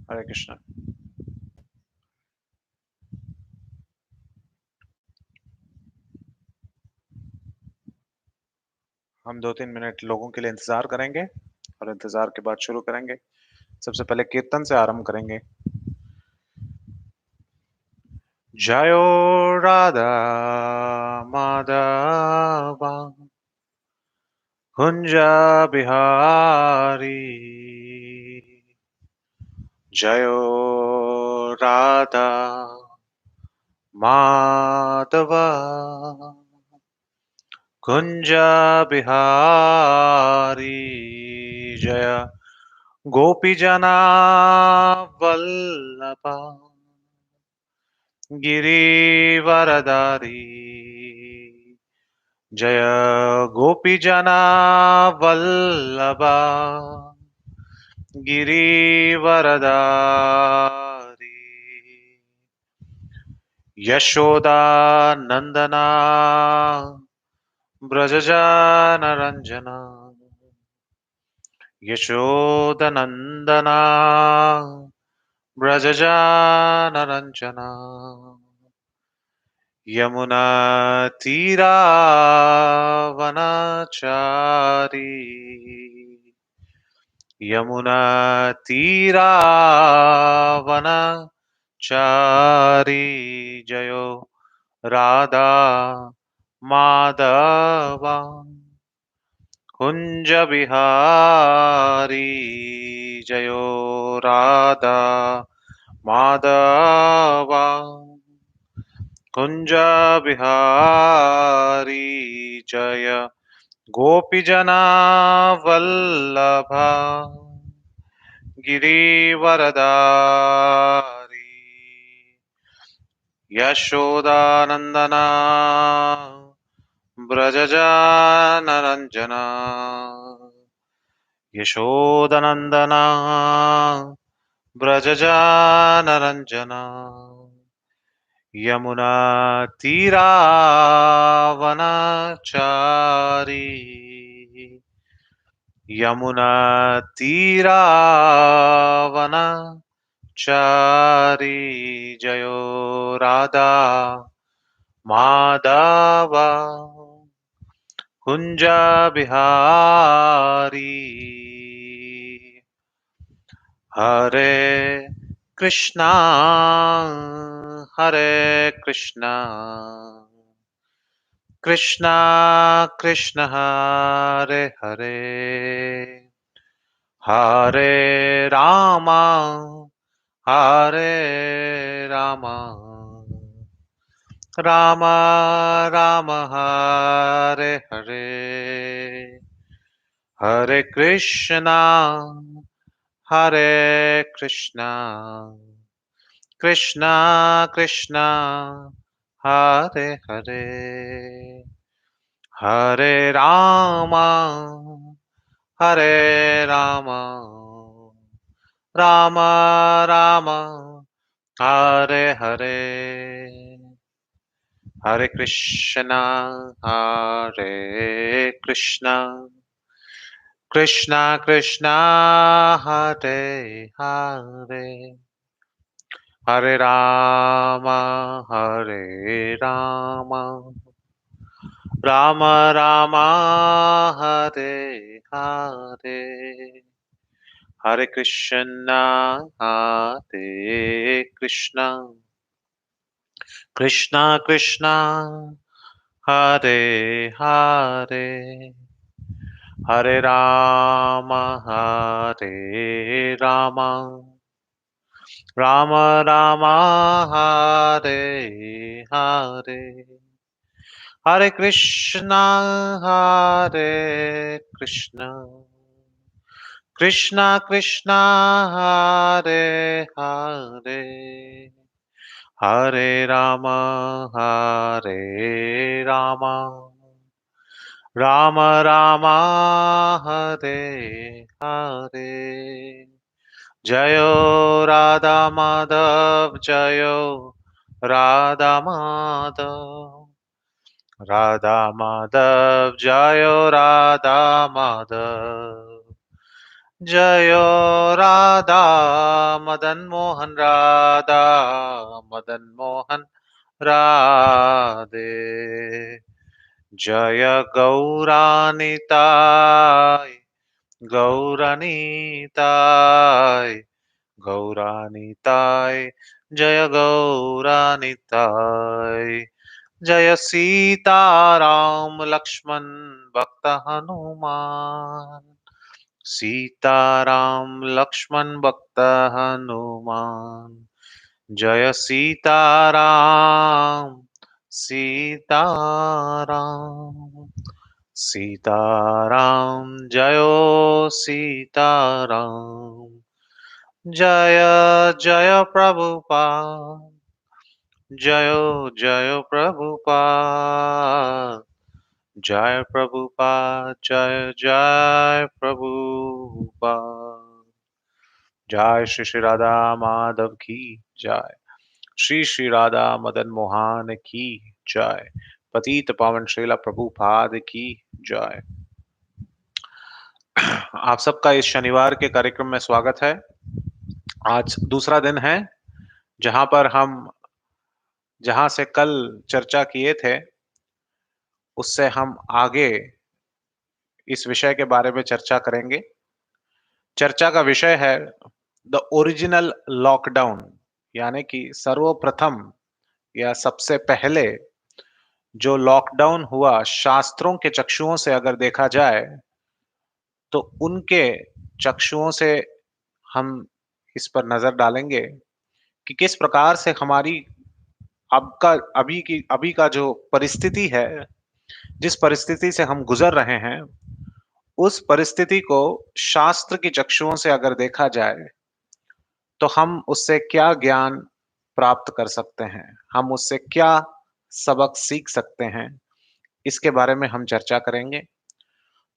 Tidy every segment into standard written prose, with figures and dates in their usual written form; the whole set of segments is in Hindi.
हरे कृष्णा। हम 2-3 मिनट लोगों के लिए इंतजार करेंगे और इंतजार के बाद शुरू करेंगे। सबसे पहले कीर्तन से आरंभ करेंगे। जयो राधा माधवा कुंज बिहारी, जयो राधा माधवा कुंज बिहारी, जय गोपी जना वल्लभा गिरिवरधारी, जय गोपी जना वल्लभा गिरिवरधारी, यशोदा नंदना ब्रजजानरंजना, यशोदनंदना ब्रजजानरंजना, यमुना तीरावनचारी, यमुना तीरावनचारी, जयो राधा माधवा कुंज बिहारी, जयो राधा माधवा कुंज बिहारी, जय गोपी जना वल्लभा गिरिवरधारी, यशोदानंदना ब्रजजानरंजना, यशोदनंदना ब्रजजानरंजना, यमुना तीरावनचारी, यमुना तीरावनचारी, जयो राधा माधवा कुंज बिहारी, हरे कृष्णा हरे कृष्णा कृष्णा कृष्ण हरे हरे, हरे हरे रामा राम राम हरे हरे, हरे कृष्णा कृष्णा कृष्णा हरे हरे, हरे राम राम राम हरे हरे, हरे कृष्णा कृष्णा कृष्णा हरे हरे, हरे राम राम राम हरे हरे, हरे कृष्णा कृष्णा कृष्णा हरे हरे, हरे राम राम राम हरे हरे, हरे कृष्णा कृष्णा कृष्णा हरे हरे, हरे राम राम राम हरे हरे, जयो राधा माधव जयो राधा माधव, जयो राधा माधव, जयो राधा मदन मोहन राधा मदन मोहन राधे। जय गौरानिताय गौरानिताय गौरानिताय जय गौरानिताय। जय सीताराम लक्ष्मण भक्त हनुमान। सीताराम लक्ष्मण भक्त हनुमान। जय सीताराम सीताराम सीताराम जयो सीताराम। जय जय प्रभुपाद जयो जय प्रभुपाद जय प्रभुपाद जय जय प्रभुपाद। जय श्री श्री राधा माधव की जय। श्री श्री राधा मदन मोहन की जय। पतित पावन श्रीला प्रभुपाद की जय। आप सबका इस शनिवार के कार्यक्रम में स्वागत है। आज दूसरा दिन है जहां से कल चर्चा किए थे उससे हम आगे इस विषय के बारे में चर्चा करेंगे। चर्चा का विषय है द ओरिजिनल लॉकडाउन, यानी कि सर्वप्रथम या सबसे पहले जो लॉकडाउन हुआ शास्त्रों के चक्षुओं से अगर देखा जाए तो उनके चक्षुओं से हम इस पर नजर डालेंगे कि किस प्रकार से हमारी अभी का जो परिस्थिति है, जिस परिस्थिति से हम गुजर रहे हैं, उस परिस्थिति को शास्त्र की चक्षुओं से अगर देखा जाए तो हम उससे क्या ज्ञान प्राप्त कर सकते हैं, हम उससे क्या सबक सीख सकते हैं, इसके बारे में हम चर्चा करेंगे।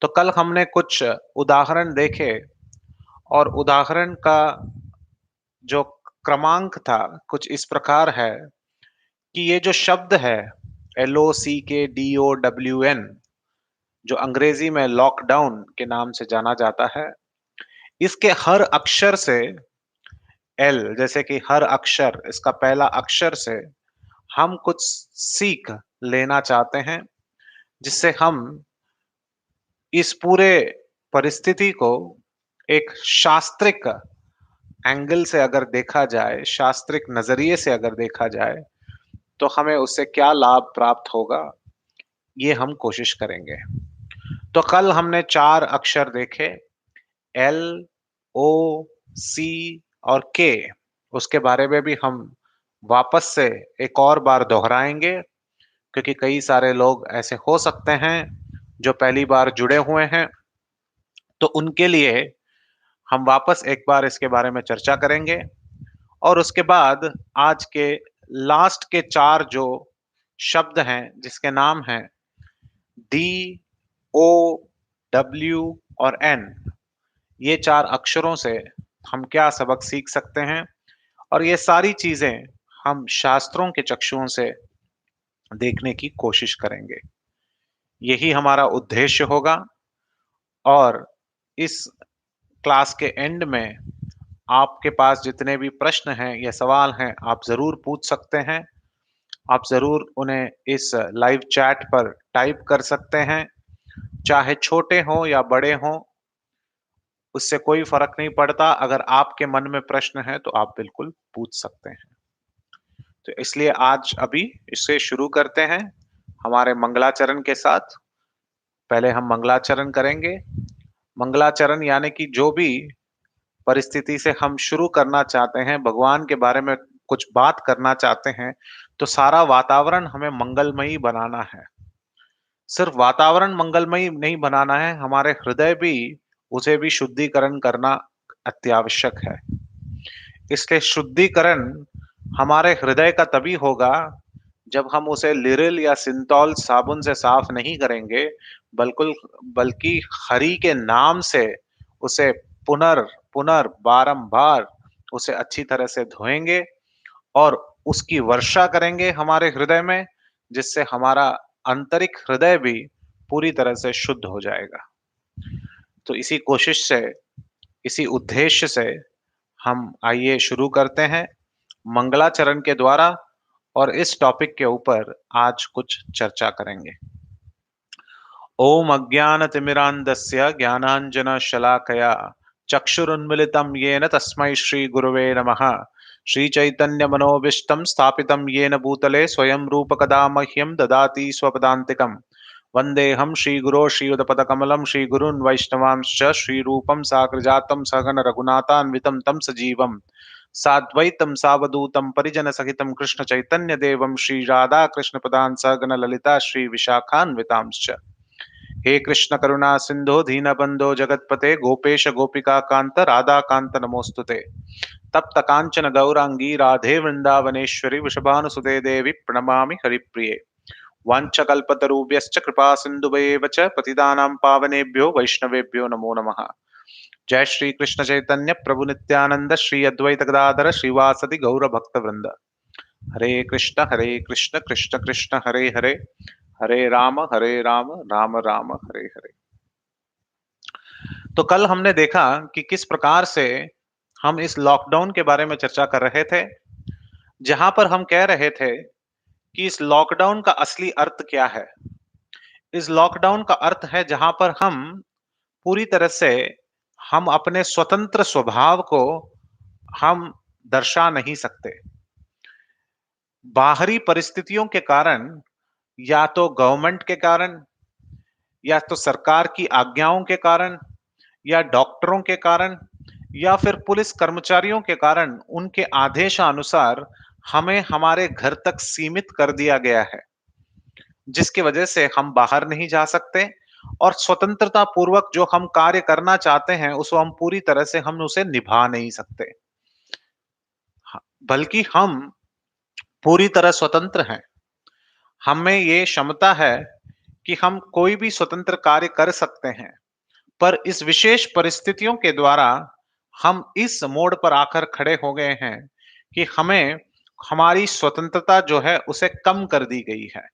तो कल हमने कुछ उदाहरण देखे और उदाहरण का जो क्रमांक था कुछ इस प्रकार है कि ये जो शब्द है LOCKDOWN, जो अंग्रेजी में लॉकडाउन के नाम से जाना जाता है, इसके हर अक्षर से एल जैसे कि हर अक्षर, इसका पहला अक्षर से हम कुछ सीख लेना चाहते हैं, जिससे हम इस पूरे परिस्थिति को एक शास्त्रिक एंगल से अगर देखा जाए, शास्त्रिक नजरिए से अगर देखा जाए, तो हमें उससे क्या लाभ प्राप्त होगा, ये हम कोशिश करेंगे। तो कल हमने 4 अक्षर देखे, एल, ओ, सी और के। उसके बारे में भी हम वापस से एक और बार दोहराएंगे, क्योंकि कई सारे लोग ऐसे हो सकते हैं जो पहली बार जुड़े हुए हैं, तो उनके लिए हम वापस एक बार इसके बारे में चर्चा करेंगे। और उसके बाद आज के लास्ट के 4 जो शब्द हैं, जिसके नाम हैं डी, ओ, डब्ल्यू और एन, ये 4 अक्षरों से हम क्या सबक सीख सकते हैं, और ये सारी चीजें हम शास्त्रों के चक्षुओं से देखने की कोशिश करेंगे। यही हमारा उद्देश्य होगा। और इस क्लास के एंड में आपके पास जितने भी प्रश्न हैं या सवाल हैं, आप जरूर पूछ सकते हैं। आप जरूर उन्हें इस लाइव चैट पर टाइप कर सकते हैं, चाहे छोटे हों या बड़े हों, उससे कोई फर्क नहीं पड़ता। अगर आपके मन में प्रश्न है तो आप बिल्कुल पूछ सकते हैं। तो इसलिए आज अभी इसे शुरू करते हैं हमारे मंगलाचरण के साथ। पहले हम मंगलाचरण करेंगे। मंगलाचरण यानी कि जो भी परिस्थिति से हम शुरू करना चाहते हैं, भगवान के बारे में कुछ बात करना चाहते हैं, तो सारा वातावरण हमें मंगलमयी बनाना है। सिर्फ वातावरण मंगलमयी नहीं बनाना है, हमारे हृदय भी, उसे भी शुद्धिकरण करना अत्यावश्यक है। इसलिए शुद्धिकरण हमारे हृदय का तभी होगा जब हम उसे लिरिल या सिंतौल साबुन से साफ नहीं करेंगे, बल्कुल बल्कि हरि के नाम से उसे बारंबार उसे अच्छी तरह से धोएंगे और उसकी वर्षा करेंगे हमारे हृदय में, जिससे हमारा आंतरिक हृदय भी पूरी तरह से शुद्ध हो जाएगा। तो इसी कोशिश से इसी उद्देश्य से हम आइए शुरू करते हैं मंगलाचरण के द्वारा और इस टॉपिक के ऊपर आज कुछ चर्चा करेंगे। ओम अज्ञानतिमिरान्धस्य ज्ञानाञ्जनशलाकया चक्षुरुन्मिलितं येन तस्मै श्रीगुरवे नमः। श्रीचैतन्यमनोभीष्टं स्थापितं येन भूतले स्वयं रूपकदा मह्यं ददाति स्वपदान्तिकम्। वन्देऽहं श्रीगुरो श्रीयुतपदकमलं श्रीगुरून् वैष्णवांश्च श्रीरूपं साग्रजातं सहगण रघुनाथान्वितं तं सजीवम् साद्वैतं सावधूतं परिजनसहितं कृष्णचैतन्यदेवं श्रीराधाकृष्णपदान् सहगण ललिता श्रीविशाखान्वितांश्च। हे कृष्ण करुणा सिंधो दीनबंधो जगतपते गोपेश गोपिका कांत राधा कांत नमोस्तुते। तप्त कांचन गौरांगी राधे वृंदावनेश्वरी वृषभानुसुते देवी प्रणमामि हरिप्रिये। वाञ्छकल्पतरुभ्यश्च कृपा सिन्धुभ्येव च पतितानां पावनेभ्यो वैष्णवेभ्यो नमो नमः। जय श्री कृष्ण चैतन्य प्रभु नित्यानंद श्री अद्वैत गदाधर श्रीवासदि गौर भक्त वृंद। हरे कृष्ण कृष्ण कृष्ण हरे हरे, हरे राम राम राम हरे हरे। तो कल हमने देखा कि किस प्रकार से हम इस लॉकडाउन के बारे में चर्चा कर रहे थे, जहां पर हम कह रहे थे कि इस लॉकडाउन का असली अर्थ क्या है। इस लॉकडाउन का अर्थ है जहां पर हम पूरी तरह से हम अपने स्वतंत्र स्वभाव को हम दर्शा नहीं सकते। बाहरी परिस्थितियों के कारण, या तो गवर्नमेंट के कारण, या तो सरकार की आज्ञाओं के कारण, या डॉक्टरों के कारण, या फिर पुलिस कर्मचारियों के कारण, उनके आदेशानुसार हमें हमारे घर तक सीमित कर दिया गया है, जिसकी वजह से हम बाहर नहीं जा सकते और स्वतंत्रता पूर्वक जो हम कार्य करना चाहते हैं उसको हम पूरी तरह से हम उसे निभा नहीं सकते। बल्कि हम पूरी तरह स्वतंत्र हैं। हमें ये क्षमता है कि हम कोई भी स्वतंत्र कार्य कर सकते हैं, पर इस विशेष परिस्थितियों के द्वारा हम इस मोड़ पर आकर खड़े हो गए हैं कि हमें हमारी स्वतंत्रता जो है उसे कम कर दी गई है।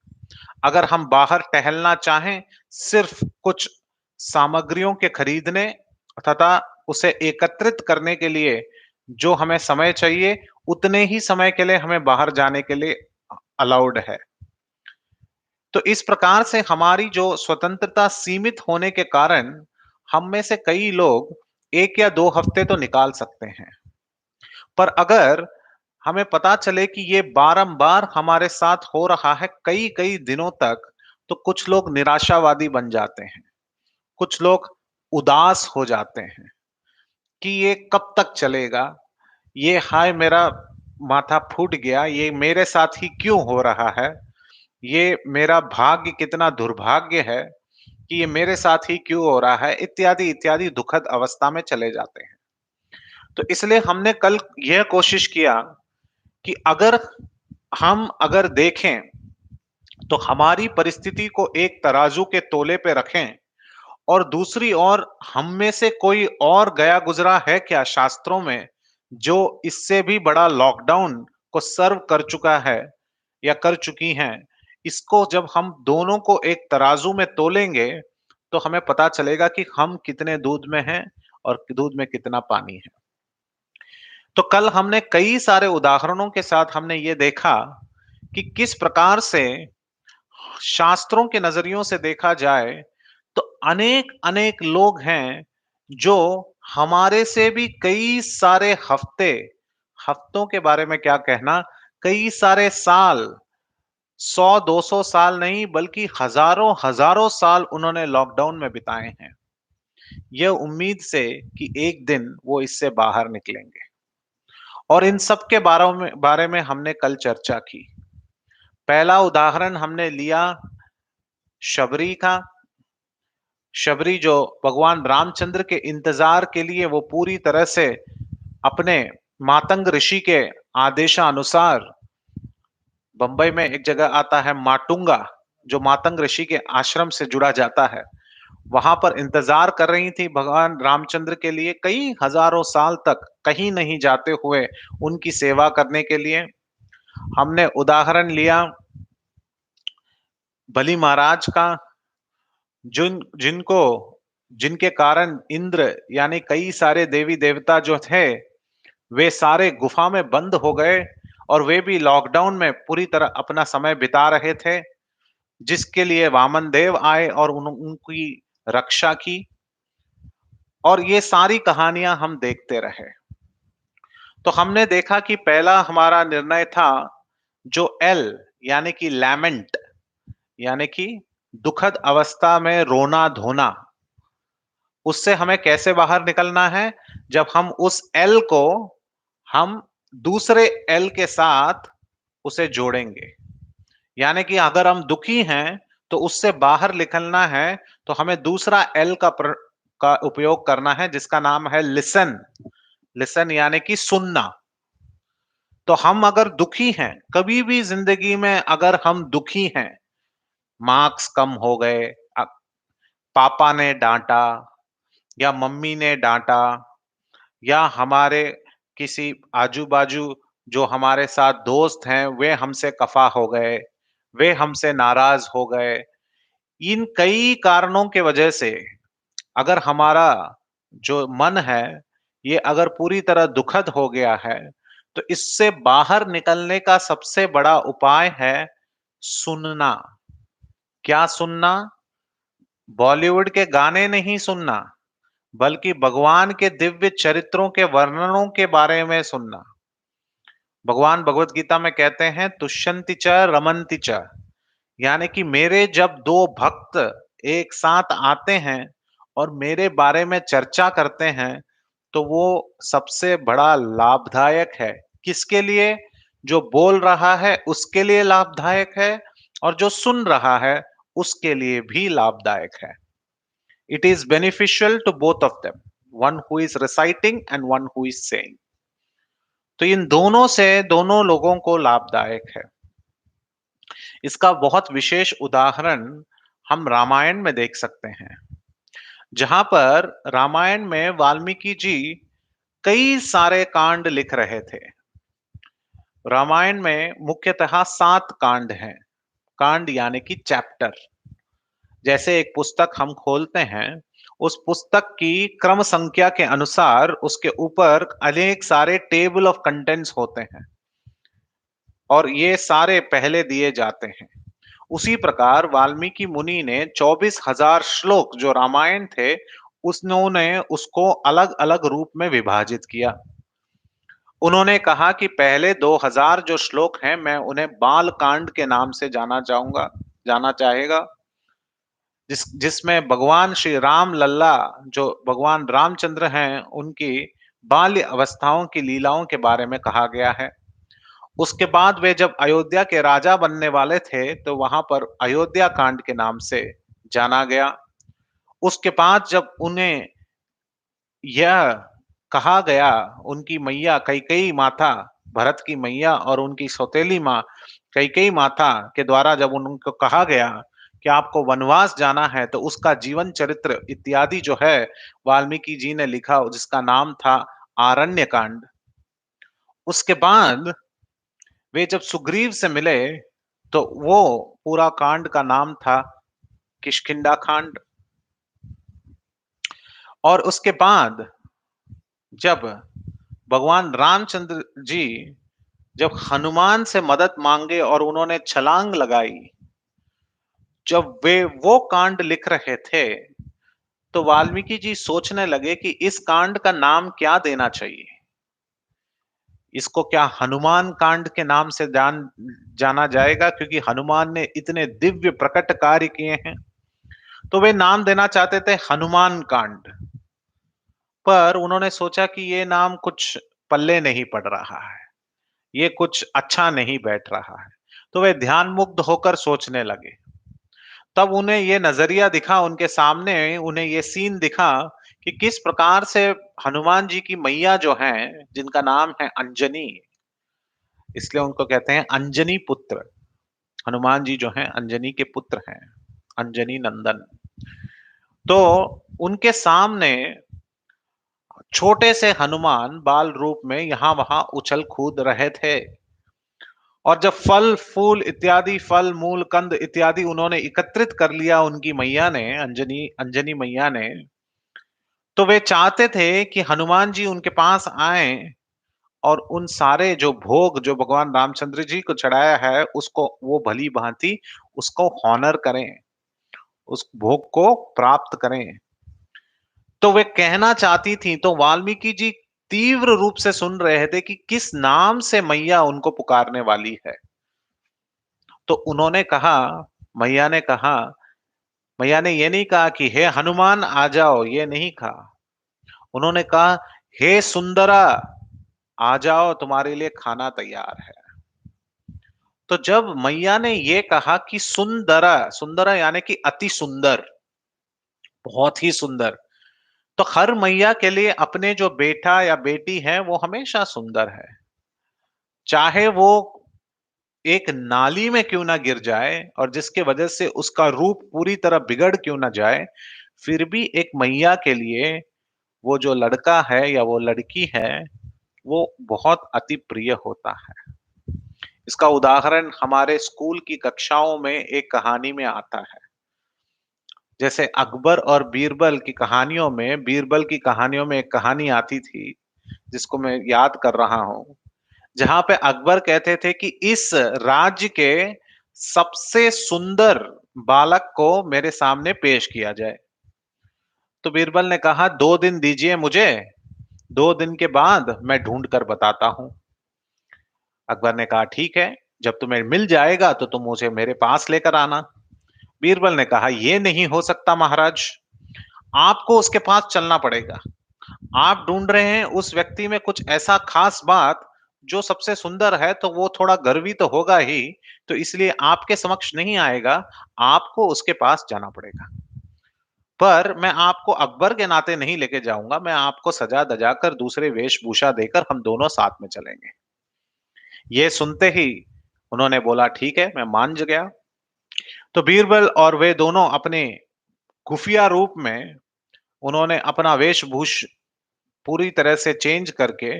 अगर हम बाहर टहलना चाहें, सिर्फ कुछ सामग्रियों के खरीदने तथा उसे एकत्रित करने के लिए जो हमें समय चाहिए, उतने ही समय के लिए हमें बाहर जाने के लिए अलाउड है। तो इस प्रकार से हमारी जो स्वतंत्रता सीमित होने के कारण हम में से कई लोग 1 या 2 हफ्ते तो निकाल सकते हैं। पर अगर हमें पता चले कि ये बारंबार हमारे साथ हो रहा है कई-कई दिनों तक, तो कुछ लोग निराशावादी बन जाते हैं। कुछ लोग उदास हो जाते हैं कि ये कब तक चलेगा? ये हाय मेरा माथा फूट गया, ये मेरे साथ ही क्यों हो रहा है? ये मेरा भाग्य कितना दुर्भाग्य है कि ये मेरे साथ ही क्यों हो रहा है? इत्यादि, इत्यादि दुखद अवस्था में चले जाते हैं। तो इसलिए हमने कल यह कोशिश किया कि अगर देखें तो हमारी परिस्थिति को एक तराजू के तौले पे रखें और दूसरी ओर हम में से कोई और गया गुजरा है क्या शास्त्रों में जो इससे भी बड़ा लॉकडाउन को सर्व कर चुका है या कर चुकी हैं। इसको जब हम दोनों को एक तराजू में तोलेंगे तो हमें पता चलेगा कि हम कितने दूध में हैं और दूध में कितना पानी है। तो कल हमने कई सारे उदाहरणों के साथ हमने ये देखा कि किस प्रकार से शास्त्रों के नजरियों से देखा जाए तो अनेक अनेक लोग हैं जो हमारे से भी कई सारे हफ्ते, हफ्तों के बारे में क्या कहना, कई सारे साल, 100-200 साल नहीं बल्कि हजारों हजारों साल उन्होंने लॉकडाउन में बिताए हैं, यह उम्मीद से कि एक दिन वो इससे बाहर निकलेंगे। और इन सब के बारे में हमने कल चर्चा की। पहला उदाहरण हमने लिया शबरी का। शबरी जो भगवान रामचंद्र के इंतजार के लिए वो पूरी तरह से अपने मातंग ऋषि के आदेशानुसार, बंबई में एक जगह आता है माटुंगा, जो मातंग ऋषि के आश्रम से जुड़ा जाता है, वहां पर इंतजार कर रही थी भगवान रामचंद्र के लिए कई हजारों साल तक, कहीं नहीं जाते हुए उनकी सेवा करने के लिए। हमने उदाहरण लिया बलि महाराज का, जिनको जिनके कारण इंद्र यानी कई सारे देवी देवता जो थे, वे सारे गुफा में बंद हो गए और वे भी लॉकडाउन में पूरी तरह अपना समय बिता रहे थे, जिसके लिए वामन देव आए और उनकी रक्षा की। और ये सारी कहानियां हम देखते रहे। तो हमने देखा कि पहला हमारा निर्णय था जो एल यानी कि लैमेंट, यानी कि दुखद अवस्था में रोना धोना, उससे हमें कैसे बाहर निकलना है? जब हम उस एल को हम दूसरे एल के साथ उसे जोड़ेंगे। यानी कि अगर हम दुखी हैं तो उससे बाहर निकलना है, तो हमें दूसरा एल का उपयोग करना है, जिसका नाम है लिसन। लिसन यानी कि सुनना। तो हम अगर दुखी हैं, कभी भी जिंदगी में अगर हम दुखी हैं, मार्क्स कम हो गए, पापा ने डांटा या मम्मी ने डांटा, या हमारे किसी आजू-बाजू जो हमारे साथ दोस्त हैं, वे हमसे खफा हो गए, वे हमसे नाराज हो गए। इन कई कारणों के वजह से अगर हमारा जो मन है, ये अगर पूरी तरह दुखद हो गया है, तो इससे बाहर निकलने का सबसे बड़ा उपाय है सुनना। क्या सुनना? बॉलीवुड के गाने नहीं सुनना, बल्कि भगवान के दिव्य चरित्रों के वर्णनों के बारे में सुनना। भगवान भगवत गीता में कहते हैं तुष्यन्ति च रमन्ति च, यानी कि मेरे जब दो भक्त एक साथ आते हैं और मेरे बारे में चर्चा करते हैं, तो वो सबसे बड़ा लाभदायक है। किसके लिए? जो बोल रहा है उसके लिए लाभदायक है, और जो सुन रहा है उसके लिए भी लाभदायक है। It is beneficial to both of them, one who is reciting and one who is saying. तो इन दोनों से दोनों लोगों को लाभदायक है। इसका बहुत विशेष उदाहरण हम रामायण में देख सकते हैं, जहां पर रामायण में वाल्मीकि जी कई सारे कांड लिख रहे थे। रामायण में मुख्यतः 7 कांड हैं। कांड यानी कि चैप्टर। जैसे एक पुस्तक हम खोलते हैं, उस पुस्तक की क्रम संख्या के अनुसार उसके ऊपर अनेक सारे टेबल ऑफ कंटेंट्स होते हैं, और ये सारे पहले दिए जाते हैं। उसी प्रकार वाल्मीकि मुनि ने 24,000 श्लोक जो रामायण थे, उन्होंने उसको अलग अलग रूप में विभाजित किया। उन्होंने कहा कि पहले 2000 जो श्लोक हैं, मैं उन्हें बाल कांड के नाम से जाना चाहेगा, जिसमें भगवान श्री राम लल्ला, जो भगवान रामचंद्र हैं, उनकी बाल्य अवस्थाओं की लीलाओं के बारे में कहा गया है। उसके बाद वे जब अयोध्या के राजा बनने वाले थे, तो वहां पर अयोध्या कांड के नाम से जाना गया। उसके बाद जब उन्हें यह कहा गया, उनकी मैया कैकेयी माता, भरत की मैया और उनकी सौतेली माँ कैकेयी माता के द्वारा जब उनको कहा गया कि आपको वनवास जाना है, तो उसका जीवन चरित्र इत्यादि जो है वाल्मीकि जी ने लिखा, जिसका नाम था आरण्य कांड। उसके बाद वे जब सुग्रीव से मिले, तो वो पूरा कांड का नाम था किष्किंधा कांड। और उसके बाद जब भगवान रामचंद्र जी जब हनुमान से मदद मांगे और उन्होंने छलांग लगाई, जब वे वो कांड लिख रहे थे, तो वाल्मीकि जी सोचने लगे कि इस कांड का नाम क्या देना चाहिए। इसको क्या हनुमान कांड के नाम से जाना जाएगा, क्योंकि हनुमान ने इतने दिव्य प्रकट कार्य किए हैं। तो वे नाम देना चाहते थे हनुमान कांड, पर उन्होंने सोचा कि ये नाम कुछ पल्ले नहीं पड़ रहा है, ये कुछ अच्छा नहीं बैठ रहा है। तो वे ध्यान मुग्ध होकर सोचने लगे। तब उन्हें ये नजरिया दिखा, उनके सामने उन्हें ये सीन दिखा कि किस प्रकार से हनुमान जी की मैया जो हैं, जिनका नाम है अंजनी, इसलिए उनको कहते हैं अंजनी पुत्र। हनुमान जी जो हैं अंजनी के पुत्र हैं, अंजनी नंदन। तो उनके सामने छोटे से हनुमान बाल रूप में यहां वहां उछल कूद रहे थे, और जब फल फूल इत्यादि, फल मूल कंद इत्यादि उन्होंने एकत्रित कर लिया, उनकी मैया ने, अंजनी अंजनी मैया ने, तो वे चाहते थे कि हनुमान जी उनके पास आएँ और उन सारे जो भोग जो भगवान रामचंद्र जी को चढ़ाया है, उसको वो भली-भाँति उसको हॉनर करें, उस भोग को प्राप्त करें। तो वे कहना चाहती थी, तो वाल्मीकि जी तीव्र रूप से सुन रहे थे कि किस नाम से मैया उनको पुकारने वाली है। तो उन्होंने कहा मैया ने ये नहीं कहा कि हे हनुमान आ जाओ, ये नहीं कहा। उन्होंने कहा, हे सुंदरा आ जाओ, तुम्हारे लिए खाना तैयार है। तो जब मैया ने ये कहा कि सुंदरा, सुंदरा यानी कि अति सुंदर, बहुत ही सुंदर, तो हर मैया के लिए अपने जो बेटा या बेटी है वो हमेशा सुंदर है, चाहे वो एक नाली में क्यों ना गिर जाए और जिसके वजह से उसका रूप पूरी तरह बिगड़ क्यों ना जाए, फिर भी एक मैया के लिए वो जो लड़का है या वो लड़की है, वो बहुत अति प्रिय होता है। इसका उदाहरण हमारे स्कूल की कक्षाओं में एक कहानी में आता है। जैसे अकबर और बीरबल की कहानियों में, बीरबल की कहानियों में एक कहानी आती थी, जिसको मैं याद कर रहा हूँ, जहाँ पे अकबर कहते थे कि इस राज्य के सबसे सुंदर बालक को मेरे सामने पेश किया जाए। तो बीरबल ने कहा, 2 दिन दीजिए मुझे, 2 दिन के बाद मैं ढूँढ कर बताता हूँ। अकबर ने कहा, ठीक है, जब तुम्हें मिल जाएगा तो तुम उसे मेरे पास लेकर आना। बीरबल ने कहा, ये नहीं हो सकता महाराज, आपको उसके पास चलना पड़ेगा। आप ढूंढ रहे हैं उस व्यक्ति में कुछ ऐसा खास बात जो सबसे सुंदर है, तो वो थोड़ा गर्वी तो होगा ही, तो इसलिए आपके समक्ष नहीं आएगा, आपको उसके पास जाना पड़ेगा। पर मैं आपको अकबर के नाते नहीं लेके जाऊंगा, मैं आपको सजा दजा कर दूसरे वेशभूषा देकर हम दोनों साथ में चलेंगे। ये सुनते ही उन्होंने बोला, ठीक है, मैं मान गया। तो बीरबल और वे दोनों अपने खुफिया रूप में उन्होंने अपना वेशभूष पूरी तरह से चेंज करके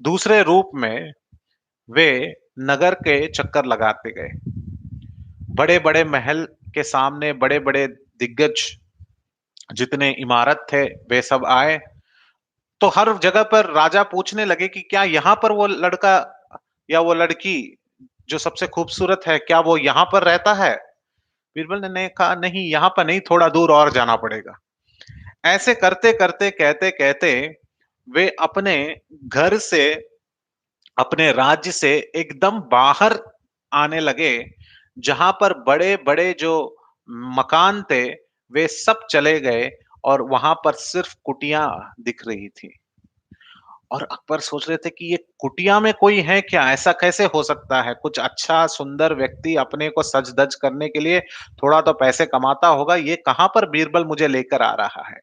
दूसरे रूप में वे नगर के चक्कर लगाते गए। बड़े-बड़े महल के सामने बड़े-बड़े दिग्गज जितने इमारत थे वे सब आए। तो हर जगह पर राजा पूछने लगे कि क्या यहाँ पर वो लड़का या वो लड़की जो सबसे खूबसूरत है, क्या वो यहाँ पर रहता है? बीरबल ने कहा, नहीं, यहाँ पर नहीं, थोड़ा दूर और जाना पड़ेगा। ऐसे करते-करते, कहते-कहते वे अपने घर से, अपने राज्य से एकदम बाहर आने लगे, जहां पर बड़े-बड़े जो मकान थे, वे सब चले गए और वहां पर सिर्फ कुटिया दिख रही थी। और अकबर सोच रहे थे कि ये कुटिया में कोई है क्या? ऐसा कैसे हो सकता है? कुछ अच्छा सुंदर व्यक्ति अपने को सज-धज करने के लिए थोड़ा तो पैसे कमाता होगा, ये कहाँ पर बीरबल मुझे लेकर आ रहा है?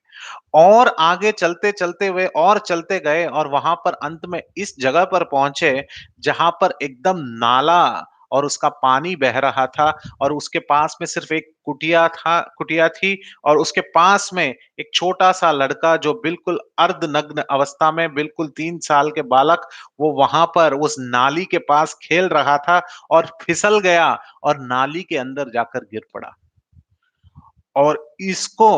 और आगे चलते-चलते वे और चलते गए और वहां पर अंत में इस जगह पर पहुंचे, जहां पर एकदम नाला और उसका पानी बह रहा था और उसके पास में सिर्फ एक कुटिया थी और उसके पास में एक छोटा-सा लड़का जो बिल्कुल अर्धनग्न अवस्था में, बिल्कुल 3 साल के बालक, वो वहां पर उस नाली के पास खेल रहा था और फिसल गया और नाली के अंदर जाकर गिर पड़ा। और इसको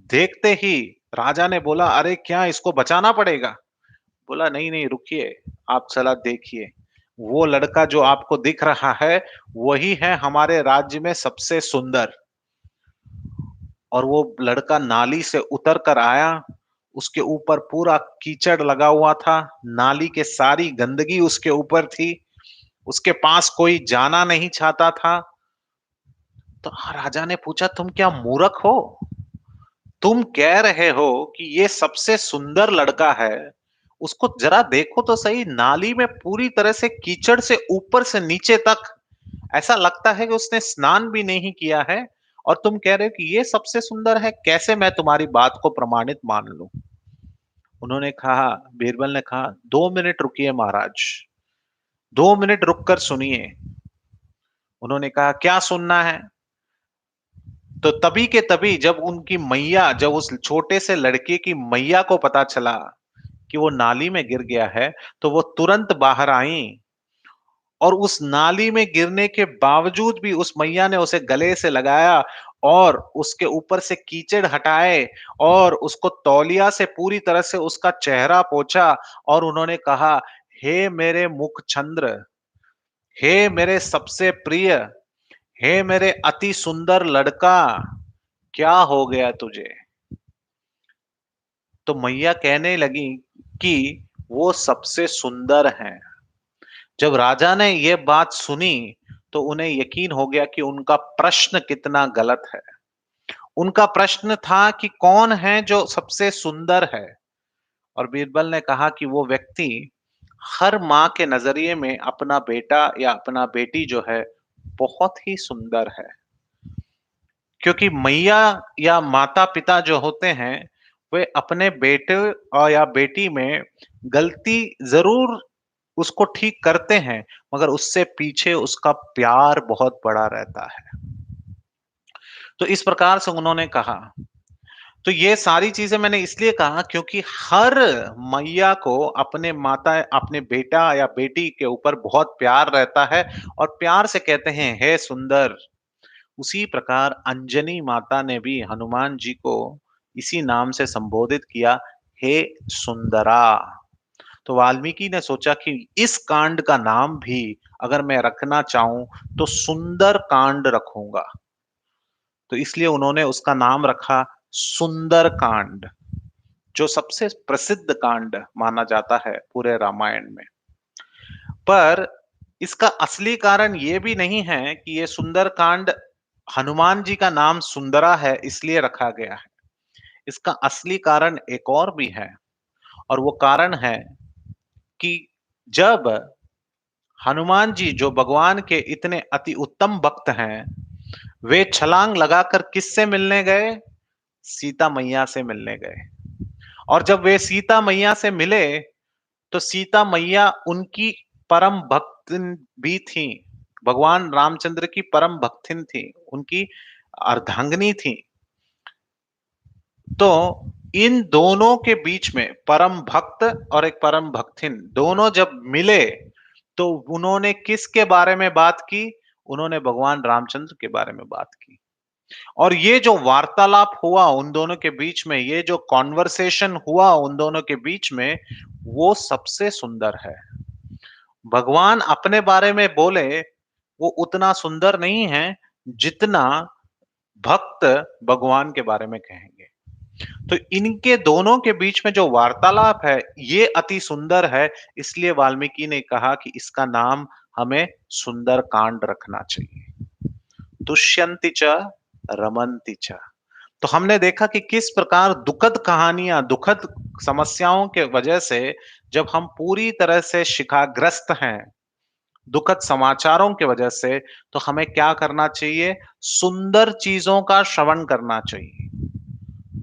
देखते ही राजा ने बोला, अरे क्या इसको बचाना पड़ेगा? बोला, नहीं नहीं, रुकिए, आप जरा देखिए, वो लड़का जो आपको दिख रहा है वही है हमारे राज्य में सबसे सुंदर। और वो लड़का नाली से उतर कर आया, उसके ऊपर पूरा कीचड़ लगा हुआ था, नाली के सारी गंदगी उसके ऊपर थी, उसके पास कोई जाना नहीं चाहता था। तो राजा ने पूछा, तुम क्या मूर्ख हो? तुम कह रहे हो कि ये सबसे सुंदर लड़का है, उसको जरा देखो तो सही, नाली में पूरी तरह से कीचड़ से ऊपर से नीचे तक ऐसा लगता है कि उसने स्नान भी नहीं किया है, और तुम कह रहे हो कि ये सबसे सुंदर है, कैसे मैं तुम्हारी बात को प्रमाणित मान लूं? उन्होंने कहा, बीरबल ने कहा, 2 मिनट रुकिए महाराज, 2 मिनट रुककर सुनिए। उन्होंने कहा, क्या सुनना है? तो तभी के तभी जब उनकी मैया, जब उस छोटे से लड़के की मैया को पता चला कि वो नाली में गिर गया है, तो वो तुरंत बाहर आई और उस नाली में गिरने के बावजूद भी उस मैया ने उसे गले से लगाया और उसके ऊपर से कीचड़ हटाए और उसको तौलिया से पूरी तरह से उसका चेहरा पोंछा और उन्होंने कहा, हे मेरे मुख चंद्र, हे मेरे सबसे प्रिय, हे मेरे अति सुंदर लड़का, क्या हो गया तुझे? तो मैया कहने लगी कि वो सबसे सुंदर हैं। जब राजा ने ये बात सुनी तो उन्हें यकीन हो गया कि उनका प्रश्न कितना गलत है। उनका प्रश्न था कि कौन है जो सबसे सुंदर है? और बीरबल ने कहा कि वो व्यक्ति हर माँ के नजरिए में अपना बेटा या अपना बेटी जो है बहुत ही सुंदर है। क्योंकि मैया या माता-पिता जो होते हैं, वे अपने बेटे और या बेटी में गलती ज़रूर उसको ठीक करते हैं, मगर उससे पीछे उसका प्यार बहुत बड़ा रहता है। तो इस प्रकार से उन्होंने कहा। तो ये सारी चीज़ें मैंने इसलिए कहा क्योंकि हर मैया को अपने बेटा या बेटी के ऊपर बहुत प्यार रहता है और प्यार से कहते हैं, हे सुंदर। उसी प्रकार अंजनी माता ने भी हनुमान जी को इसी नाम से संबोधित किया, हे सुंदरा। तो वाल्मीकि ने सोचा कि इस कांड का नाम भी अगर मैं रखना चाहूं तो सुंदर कांड रखूंगा। तो इसलिए उन्होंने उसका नाम रखा सुंदर कांड, जो सबसे प्रसिद्ध कांड माना जाता है पूरे रामायण में। पर इसका असली कारण ये भी नहीं है कि ये सुंदर कांड हनुमान जी का नाम सुंदरा है इसलिए रखा गया है। इसका असली कारण एक और भी है, और वो कारण है कि जब हनुमान जी जो भगवान के इतने अति उत्तम भक्त हैं, वे छलांग लगाकर किससे मिलने गए? सीता मैया से मिलने गए। और जब वे सीता मैया से मिले तो सीता मैया उनकी परम भक्तिन भी थी। भगवान रामचंद्र की परम भक्तिन थी, उनकी अर्धांगिनी थी। तो इन दोनों के बीच में परम भक्त और एक परम भक्तिन दोनों जब मिले तो उन्होंने किसके बारे में बात की? उन्होंने भगवान रामचंद्र के बारे में बात की। और ये जो वार्तालाप हुआ उन दोनों के बीच में, ये जो कॉन्वर्सेशन हुआ उन दोनों के बीच में, वो सबसे सुंदर है। भगवान अपने बारे में बोले, वो उतना सुंदर नहीं है जितना भक्त भगवान के बारे में कहेंगे। तो इनके दोनों के बीच में जो वार्तालाप है, ये अति सुंदर है, इसलिए वाल्मीकि ने कहा कि इसका नाम हमें सुंदर कांड रखना चाहिए। तुष्यन्ति च रमन्ति च। तो हमने देखा कि किस प्रकार दुखद कहानियां, दुखद समस्याओं के वजह से जब हम पूरी तरह से शिखाग्रस्त हैं, दुखद समाचारों की वजह से, तो हमें क्या करना चाहिए? सुंदर चीजों का श्रवण करना चाहिए।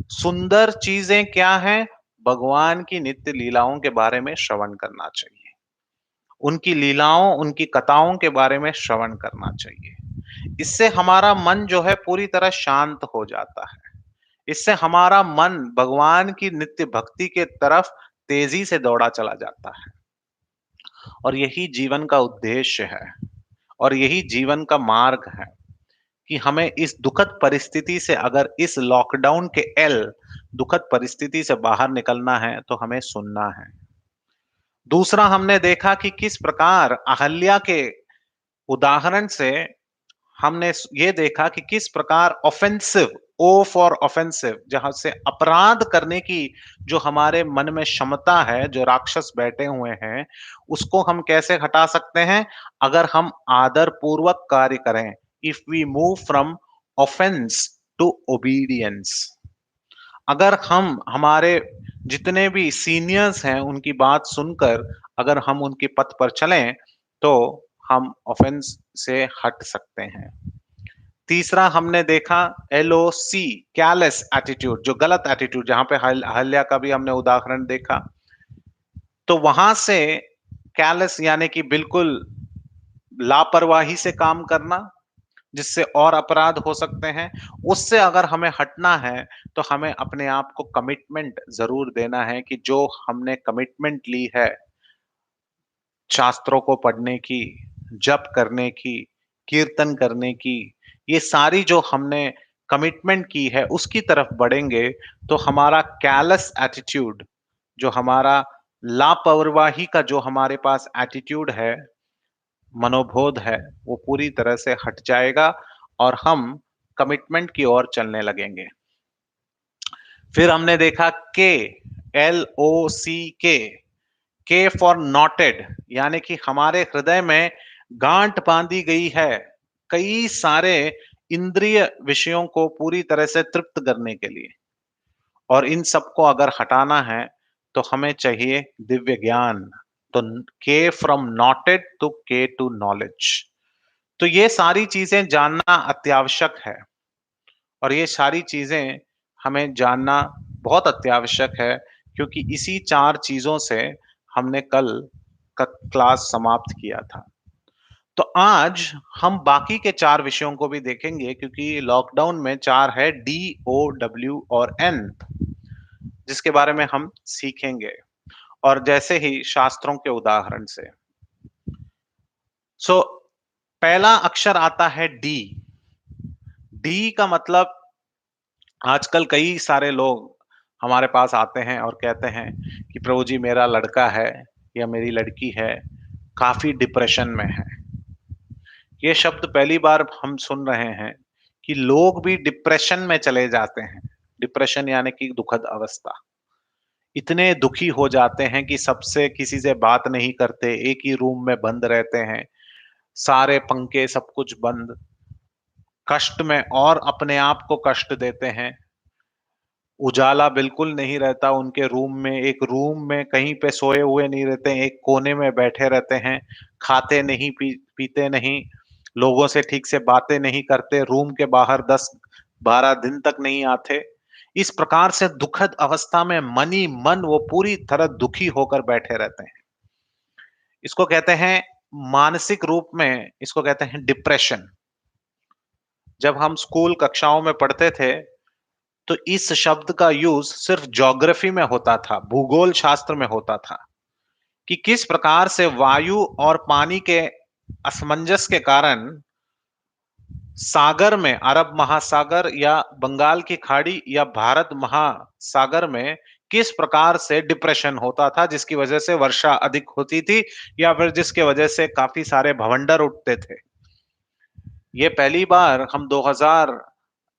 सुंदर चीजें क्या हैं? भगवान की नित्य लीलाओं के बारे में श्रवण करना चाहिए। उनकी लीलाओं, उनकी कथाओं के बारे में श्रवण करना चाहिए। इससे हमारा मन जो है पूरी तरह शांत हो जाता है। इससे हमारा मन भगवान की नित्य भक्ति के तरफ तेजी से दौड़ा चला जाता है। और यही जीवन का उद्देश्य है, और यही जीवन का मार्ग है कि हमें इस दुखद परिस्थिति से, अगर इस लॉकडाउन के दुखद परिस्थिति से बाहर निकलना है तो हमें सुनना है। दूसरा, हमने देखा कि किस प्रकार अहल्या के उदाहरण से हमने ये देखा कि किस प्रकार ऑफेंसिव, ओ फॉर ऑफेंसिव, जहां से अपराध करने की जो हमारे मन में क्षमता है, जो राक्षस बैठे हुए हैं, उसको हम कैसे हटा सकते हैं? अगर हम आदर पूर्वक कार्य करें। If we move from offence to obedience. अगर हम हमारे जितने भी सीनियर्स हैं उनकी बात सुनकर अगर हम उनके पथ पर चलें तो हम ऑफेंस से हट सकते हैं। तीसरा, हमने देखा एलओसी, कैलेस एटीट्यूड, जो गलत एटीट्यूड, जहां पे अहल्या का भी हमने उदाहरण देखा। तो वहां से कैलेस यानी कि बिल्कुल लापरवाही से काम करना, जिससे और अपराध हो सकते हैं, उससे अगर हमें हटना है तो हमें अपने आप को कमिटमेंट जरूर देना है कि जो हमने कमिटमेंट ली है शास्त्रों को पढ़ने की, जप करने की, कीर्तन करने की, ये सारी जो हमने कमिटमेंट की है उसकी तरफ बढ़ेंगे, तो हमारा कैलस एटीट्यूड, जो हमारा लापरवाही का जो हमारे पास एटीट्यूड है, मनोबोध है, वो पूरी तरह से हट जाएगा और हम कमिटमेंट की ओर चलने लगेंगे। फिर हमने देखा के, LOCK, के फॉर नॉटेड, यानी कि हमारे हृदय में गांठ बांधी गई है कई सारे इंद्रिय विषयों को पूरी तरह से तृप्त करने के लिए, और इन सबको अगर हटाना है तो हमें चाहिए दिव्य ज्ञान। तो के फ्रॉम नॉटेड टू के टू नॉलेज। तो ये सारी चीजें जानना अत्यावश्यक है, और ये सारी चीजें हमें जानना बहुत अत्यावश्यक है, क्योंकि इसी चार चीजों से हमने कल का क्लास समाप्त किया था। तो आज हम बाकी के चार विषयों को भी देखेंगे, क्योंकि लॉकडाउन में चार है, DOW और N, जिसके बारे में हम सीखेंगे, और जैसे ही शास्त्रों के उदाहरण से। सो पहला अक्षर आता है डी। डी का मतलब, आजकल कई सारे लोग हमारे पास आते हैं और कहते हैं कि प्रभु जी, मेरा लड़का है या मेरी लड़की है, काफी डिप्रेशन में है। ये शब्द पहली बार हम सुन रहे हैं कि लोग भी डिप्रेशन में चले जाते हैं। डिप्रेशन यानी कि दुखद अवस्था। इतने दुखी हो जाते हैं कि सबसे किसी से बात नहीं करते, एक ही रूम में बंद रहते हैं, सारे पंखे सब कुछ बंद, कष्ट में और अपने आप को कष्ट देते हैं। उजाला बिल्कुल नहीं रहता उनके रूम में, एक रूम में कहीं पे सोए हुए नहीं रहते, एक कोने में बैठे रहते हैं, खाते नहीं, पीते नहीं, लोगों से ठीक से बातें नहीं करते, रूम के बाहर 10-12 दिन तक नहीं आते। इस प्रकार से दुखद अवस्था में मन ही मन वो पूरी तरह दुखी होकर बैठे रहते हैं। इसको कहते हैं, मानसिक रूप में इसको कहते हैं डिप्रेशन। जब हम स्कूल कक्षाओं में पढ़ते थे, तो इस शब्द का यूज सिर्फ ज्योग्राफी में होता था, भूगोल शास्त्र में होता था, कि किस प्रकार से वायु और पानी के असमंजस के कारण सागर में, अरब महासागर या बंगाल की खाड़ी या भारत महासागर में किस प्रकार से डिप्रेशन होता था, जिसकी वजह से वर्षा अधिक होती थी, या फिर जिसके वजह से काफी सारे भवंडर उठते थे। ये पहली बार हम 2000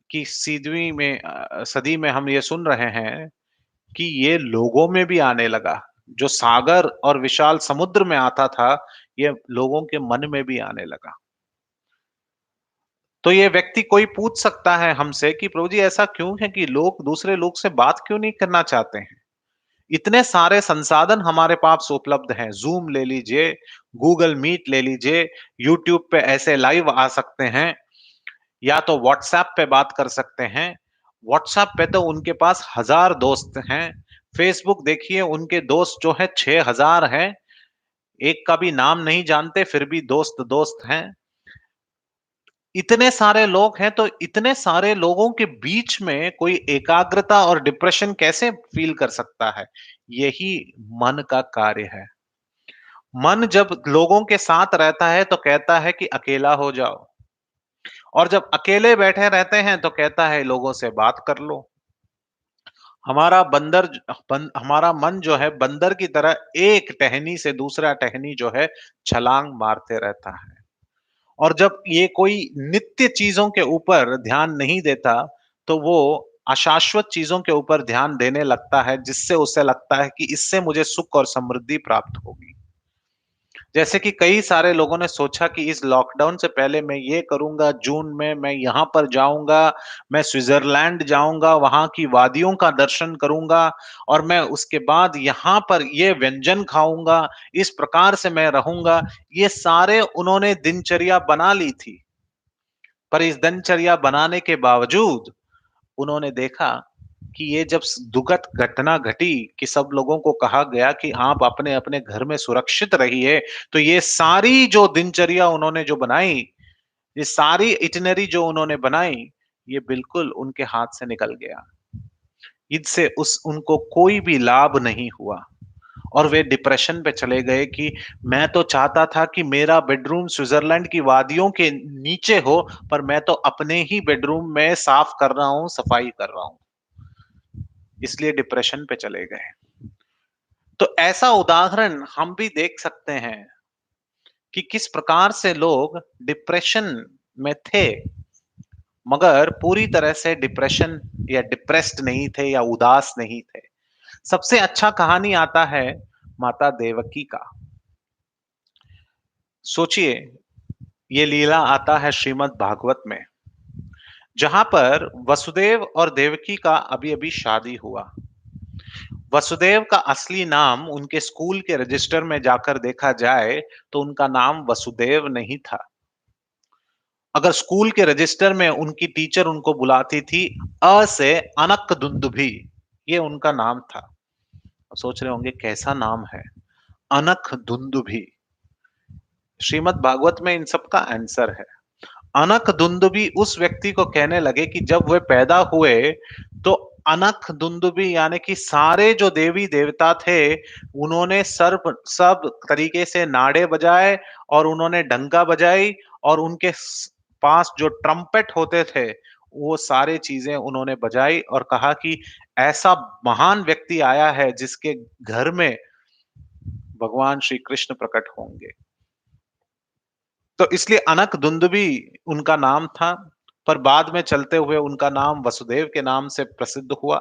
की सदी में हम ये सुन रहे हैं कि ये लोगों में भी आने लगा। जो सागर और विशाल समुद्र में आता था, ये लोगों के मन में भी आने लगा। तो ये व्यक्ति कोई पूछ सकता है हमसे कि प्रभु जी, ऐसा क्यों है कि लोग दूसरे लोग से बात क्यों नहीं करना चाहते हैं? इतने सारे संसाधन हमारे पास उपलब्ध हैं। ज़ूम ले लीजिए, गूगल मीट ले लीजिए, यूट्यूब पे ऐसे लाइव आ सकते हैं, या तो व्हाट्सएप पे बात कर सकते हैं। व्हाट्सएप पे तो उनके पास 1000 दोस्त हैं। फेसबुक देखिए, उनके दोस्त जो है 6000 हैं। एक का भी नाम नहीं जानते, फिर भी दोस्त दोस्त हैं। इतने सारे लोग हैं, तो इतने सारे लोगों के बीच में कोई एकाग्रता और डिप्रेशन कैसे फील कर सकता है? यही मन का कार्य है। मन जब लोगों के साथ रहता है तो कहता है कि अकेला हो जाओ, और जब अकेले बैठे रहते हैं तो कहता है लोगों से बात कर लो। हमारा मन जो है बंदर की तरह एक टहनी से दूसरा टहनी जो है छलांग मारते रहता है। और जब ये कोई नित्य चीजों के ऊपर ध्यान नहीं देता, तो वो अशाश्वत चीजों के ऊपर ध्यान देने लगता है, जिससे उसे लगता है कि इससे मुझे सुख और समृद्धि प्राप्त होगी। जैसे कि कई सारे लोगों ने सोचा कि इस लॉकडाउन से पहले मैं ये करूंगा, जून में मैं यहाँ पर जाऊंगा, मैं स्विट्जरलैंड जाऊंगा, वहां की वादियों का दर्शन करूंगा, और मैं उसके बाद यहाँ पर ये व्यंजन खाऊंगा, इस प्रकार से मैं रहूंगा। ये सारे उन्होंने दिनचर्या बना ली थी, पर इस दिनचर्या बनाने के बावजूद उन्होंने देखा कि ये जब दुखद घटना घटी कि सब लोगों को कहा गया कि आप अपने अपने घर में सुरक्षित रहिए, तो ये सारी जो दिनचर्या उन्होंने जो बनाई, ये सारी इटिनरी जो उन्होंने बनाई, ये बिल्कुल उनके हाथ से निकल गया। इससे उस उनको कोई भी लाभ नहीं हुआ। और वे डिप्रेशन पे चले गए कि मैं तो चाहता था कि मेरा बेडरूम स्विट्जरलैंड की वादियों के नीचे हो, पर मैं तो अपने ही बेडरूम में साफ कर रहा हूं, सफाई कर रहा हूं। इसलिए डिप्रेशन पे चले गए। तो ऐसा उदाहरण हम भी देख सकते हैं कि किस प्रकार से लोग डिप्रेशन में थे, मगर पूरी तरह से डिप्रेशन या डिप्रेस्ड नहीं थे या उदास नहीं थे। सबसे अच्छा कहानी आता है माता देवकी का। सोचिए, ये लीला आता है श्रीमद् भागवत में, जहां पर वसुदेव और देवकी का अभी-अभी शादी हुआ। वसुदेव का असली नाम उनके स्कूल के रजिस्टर में जाकर देखा जाए तो उनका नाम वसुदेव नहीं था। अगर स्कूल के रजिस्टर में उनकी टीचर उनको बुलाती थी से अनक दुंदुभी, ये उनका नाम था। अब सोच रहे होंगे कैसा नाम है, अनक दुंदुभी। श्रीमद् भागवत में इन सब का आंसर है। अनक दुंदुभी उस व्यक्ति को कहने लगे कि जब वे पैदा हुए तो अनक दुंदुभी यानी कि सारे जो देवी देवता थे, उन्होंने सर्प सब तरीके से नाड़े बजाए और उन्होंने डंका बजाई, और उनके पास जो ट्रम्पेट होते थे वो सारे चीजें उन्होंने बजाई और कहा कि ऐसा महान व्यक्ति आया है जिसके घर में भगवान श्री कृष्ण प्रकट होंगे। तो इसलिए अनक दुंदुभी उनका नाम था, पर बाद में चलते हुए उनका नाम वसुदेव के नाम से प्रसिद्ध हुआ।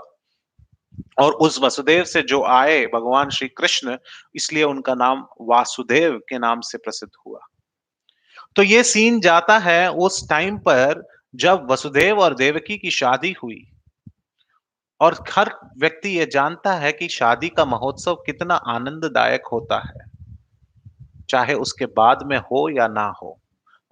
और उस वसुदेव से जो आए भगवान श्री कृष्ण, इसलिए उनका नाम वासुदेव के नाम से प्रसिद्ध हुआ। तो ये सीन जाता है उस टाइम पर जब वसुदेव और देवकी की शादी हुई, और हर व्यक्ति ये जानता है कि शादी का महोत्सव कितना आनंददायक होता है, चाहे उसके बाद में हो या ना हो।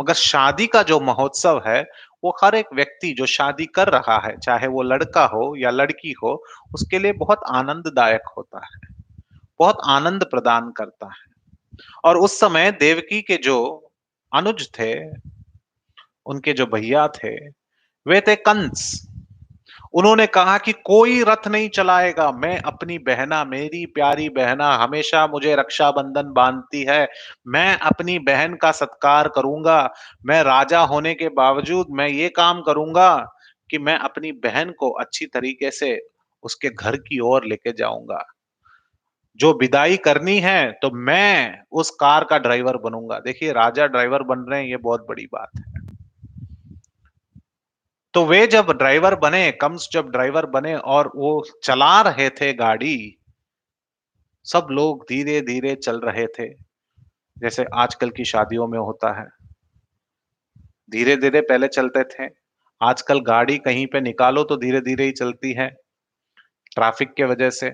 मगर शादी का जो महोत्सव है, वो हर एक व्यक्ति जो शादी कर रहा है, चाहे वो लड़का हो या लड़की हो, उसके लिए बहुत आनंददायक होता है, बहुत आनंद प्रदान करता है। और उस समय देवकी के जो अनुज थे, उनके जो भैया थे, वे थे कंस। उन्होंने कहा कि कोई रथ नहीं चलाएगा, मैं अपनी बहना, मेरी प्यारी बहना हमेशा मुझे रक्षाबंधन बांधती है, मैं अपनी बहन का सत्कार करूंगा। मैं राजा होने के बावजूद मैं ये काम करूंगा कि मैं अपनी बहन को अच्छी तरीके से उसके घर की ओर लेके जाऊंगा। जो विदाई करनी है तो मैं उस कार का ड्राइवर बनूंगा। देखिए, राजा ड्राइवर बन रहे हैं, ये बहुत बड़ी बात है। तो वे जब ड्राइवर बने, कंस जब ड्राइवर बने और वो चला रहे थे गाड़ी, सब लोग धीरे-धीरे चल रहे थे, जैसे आजकल की शादियों में होता है। धीरे-धीरे पहले चलते थे, आजकल गाड़ी कहीं पे निकालो तो धीरे-धीरे ही चलती है, ट्रैफिक के वजह से।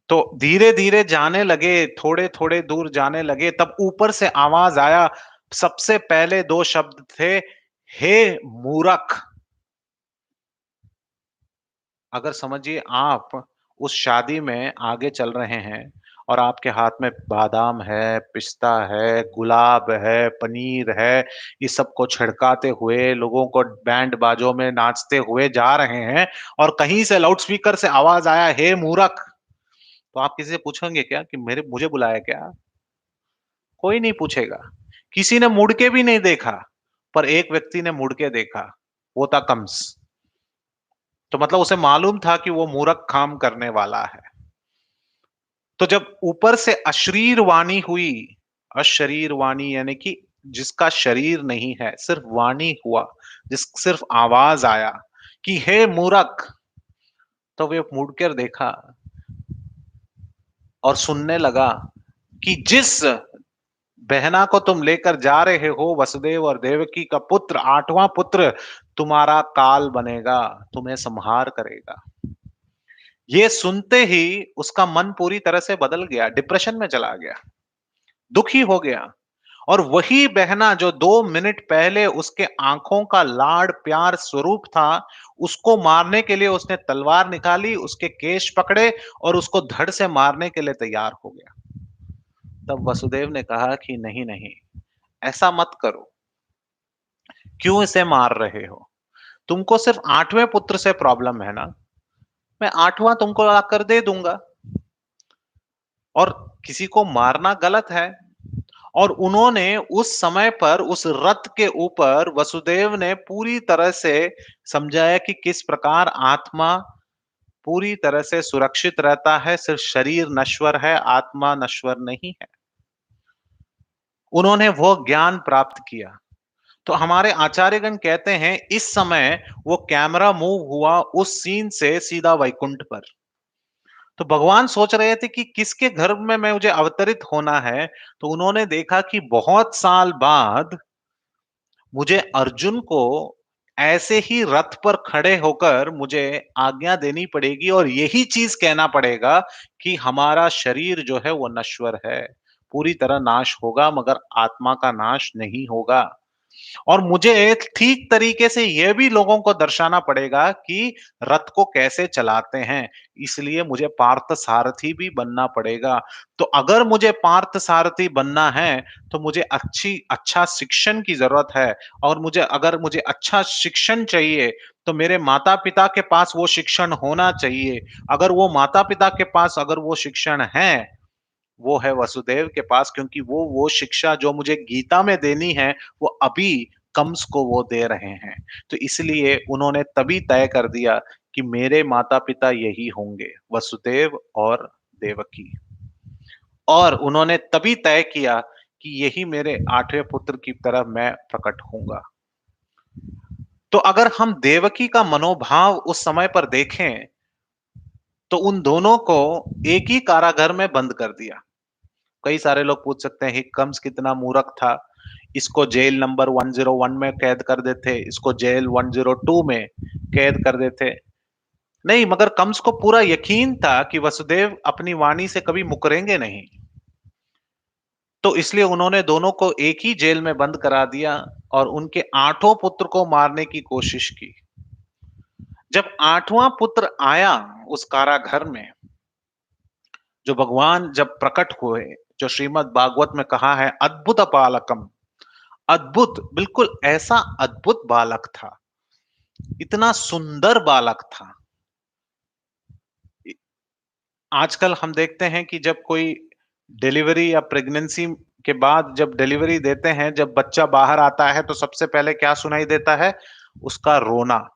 तो धीरे-धीरे जाने लगे, थोड़े-थोड़े दूर जाने लगे, तब ऊपर से आवाज़ आया, सबसे पहले 2 शब्द थे, "हे मूर्ख!" अगर समझिए आप उस शादी में आगे चल रहे हैं और आपके हाथ में बादाम है, पिस्ता है, गुलाब है, पनीर है, इस सबको छिड़काते हुए लोगों को बैंड बाजों में नाचते हुए जा रहे हैं, और कहीं से लाउड स्पीकर से आवाज आया, हे मूर्ख! तो आप किसी से पूछेंगे क्या कि मेरे मुझे बुलाया क्या? कोई नहीं पूछेगा। किसी ने मुड़ के भी नहीं देखा, पर एक व्यक्ति ने मुड़ के देखा, वो था कंस। तो मतलब उसे मालूम था कि वो मूर्ख काम करने वाला है। तो जब ऊपर से अशरीर वाणी हुई, अशरीर वाणी यानी कि जिसका शरीर नहीं है, सिर्फ वाणी हुआ, सिर्फ आवाज आया कि हे मूर्ख, तो वे मुड़कर देखा और सुनने लगा कि जिस बहना को तुम लेकर जा रहे हो, वसुदेव और देवकी का पुत्र, 8वां पुत्र तुम्हारा काल बनेगा, तुम्हें संहार करेगा। ये सुनते ही उसका मन पूरी तरह से बदल गया, डिप्रेशन में चला गया, दुखी हो गया। और वही बहना जो 2 मिनट पहले उसके आंखों का लाड़ प्यार स्वरूप था, उसको मारने के लिए उसने तलवार निकाली, उसके केश पकड़े और उसको धड़ से मारने के लिए तैयार हो गया। तब वसुदेव ने कहा कि नहीं नहीं, ऐसा मत करो। क्यों इसे मार रहे हो? तुमको सिर्फ 8वें पुत्र से प्रॉब्लम है ना? मैं 8वां तुमको आकर दे दूंगा। और किसी को मारना गलत है। और उन्होंने उस समय पर उस रथ के ऊपर वसुदेव ने पूरी तरह से समझाया कि किस प्रकार आत्मा पूरी तरह से सुरक्षित रहता है, सिर्फ शरीर नश्वर है, आत्मा नश्वर नहीं है। उन्होंने वो ज्ञान प्राप्त किया। तो हमारे आचार्यगण कहते हैं इस समय वो कैमरा मूव हुआ उस सीन से सीधा वैकुंठ पर। तो भगवान सोच रहे थे कि किसके घर में मैं मुझे अवतरित होना है, तो उन्होंने देखा कि बहुत साल बाद मुझे अर्जुन को ऐसे ही रथ पर खड़े होकर मुझे आज्ञा देनी पड़ेगी और यही चीज कहना पड़ेगा कि हमारा शरीर जो है वो नश्वर है, पूरी तरह नाश होगा मगर आत्मा का नाश नहीं होगा। और मुझे ठीक तरीके से यह भी लोगों को दर्शाना पड़ेगा कि रथ को कैसे चलाते हैं, इसलिए मुझे पार्थ सारथी भी बनना पड़ेगा। तो अगर मुझे पार्थ सारथी बनना है, तो मुझे अच्छा शिक्षण की जरूरत है। और अगर मुझे अच्छा शिक्षण चाहिए, तो मेरे माता पिता के पास वो शिक्षण होना चाहिए। अगर वो माता पिता के पास अगर वो शिक्षण है, वो है वसुदेव के पास, क्योंकि वो शिक्षा जो मुझे गीता में देनी है, वो अभी कंस को वो दे रहे हैं। तो इसलिए उन्होंने तभी तय कर दिया कि मेरे माता पिता यही होंगे, वसुदेव और देवकी। और उन्होंने तभी तय किया कि यही मेरे आठवें पुत्र की तरह मैं प्रकट होऊंगा। तो अगर हम देवकी का मनोभाव उस समय पर देखें, तो उन दोनों को एक ही कारागार में बंद कर दिया। कई सारे लोग पूछ सकते हैं कि कंस कितना मूर्ख था, इसको जेल नंबर 101 में कैद कर देते, इसको जेल 102 में कैद कर देते। नहीं, मगर कंस को पूरा यकीन था कि वसुदेव अपनी वाणी से कभी मुकरेंगे नहीं। तो इसलिए उन्होंने दोनों को एक ही जेल में बंद करा दिया और उनके आठों पुत्र को मारने की कोशिश की। जब आठवां पुत्र आया उस कारागार में, जो भगवान जब प्रकट हुए, जो श्रीमद् भागवत में कहा है अद्भुत बालकम, अद्भुत, बिल्कुल ऐसा अद्भुत बालक था, इतना सुंदर बालक था। आजकल हम देखते हैं कि जब कोई डिलीवरी या प्रेगनेंसी के बाद जब डिलीवरी देते हैं, जब बच्चा बाहर आता है तो सबसे पहले क्या सुनाई देता है? उसका रोना।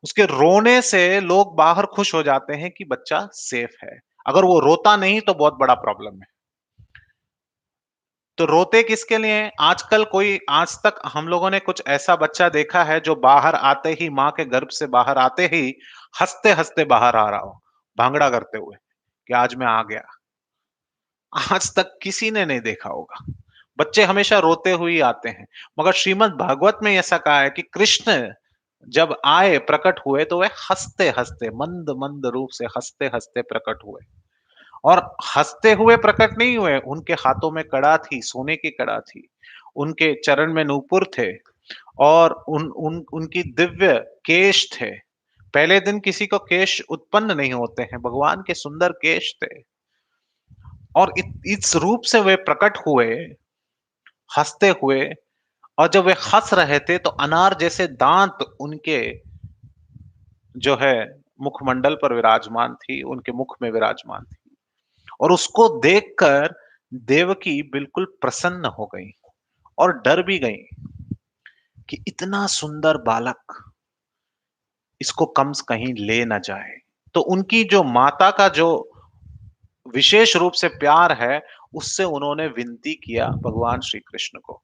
उसके रोने से लोग बाहर खुश हो जाते हैं कि बच्चा सेफ है। अगर वो रोता नहीं तो बहुत बड़ा प्रॉब्लम है। तो रोते किसके लिए हैं? आजकल कोई आज तक हम लोगों ने कुछ ऐसा बच्चा देखा है जो बाहर आते ही, माँ के गर्भ से बाहर आते ही हँसते-हँसते बाहर आ रहा हो, भांगड़ा करते हुए कि आज मैं आ गया। आज तक किसी ने नहीं देखा होगा। बच्चे हमेशा रोते हुए ही आते हैं। मगर श्रीमद् भागवत में ऐसा कहा है कि कृष्ण जब आए, प्रकट हुए, तो वे हँसते-हँसते, मंद-मंद रूप से हँसते-हँसते प्रकट हुए। और हँसते हुए प्रकट नहीं हुए, उनके हाथों में कड़ा थी, सोने की कड़ा थी। उनके चरण में नूपुर थे और उन उन उनकी दिव्य केश थे। पहले दिन किसी को केश उत्पन्न नहीं होते हैं, भगवान के सुंदर केश थे। और इस रूप से वे प्रकट हुए, हँसते हुए। और जब वे हँस रहे थे तो अनार जैसे दांत उनके जो है मुखमंडल पर विराजमान थी, उनके मुख में विराजमान थी। और उसको देखकर देवकी बिल्कुल प्रसन्न हो गई और डर भी गई कि इतना सुंदर बालक, इसको कंस कहीं ले ना जाए। तो उनकी जो माता का जो विशेष रूप से प्यार है, उससे उन्होंने विनती किया भगवान श्री कृष्ण को।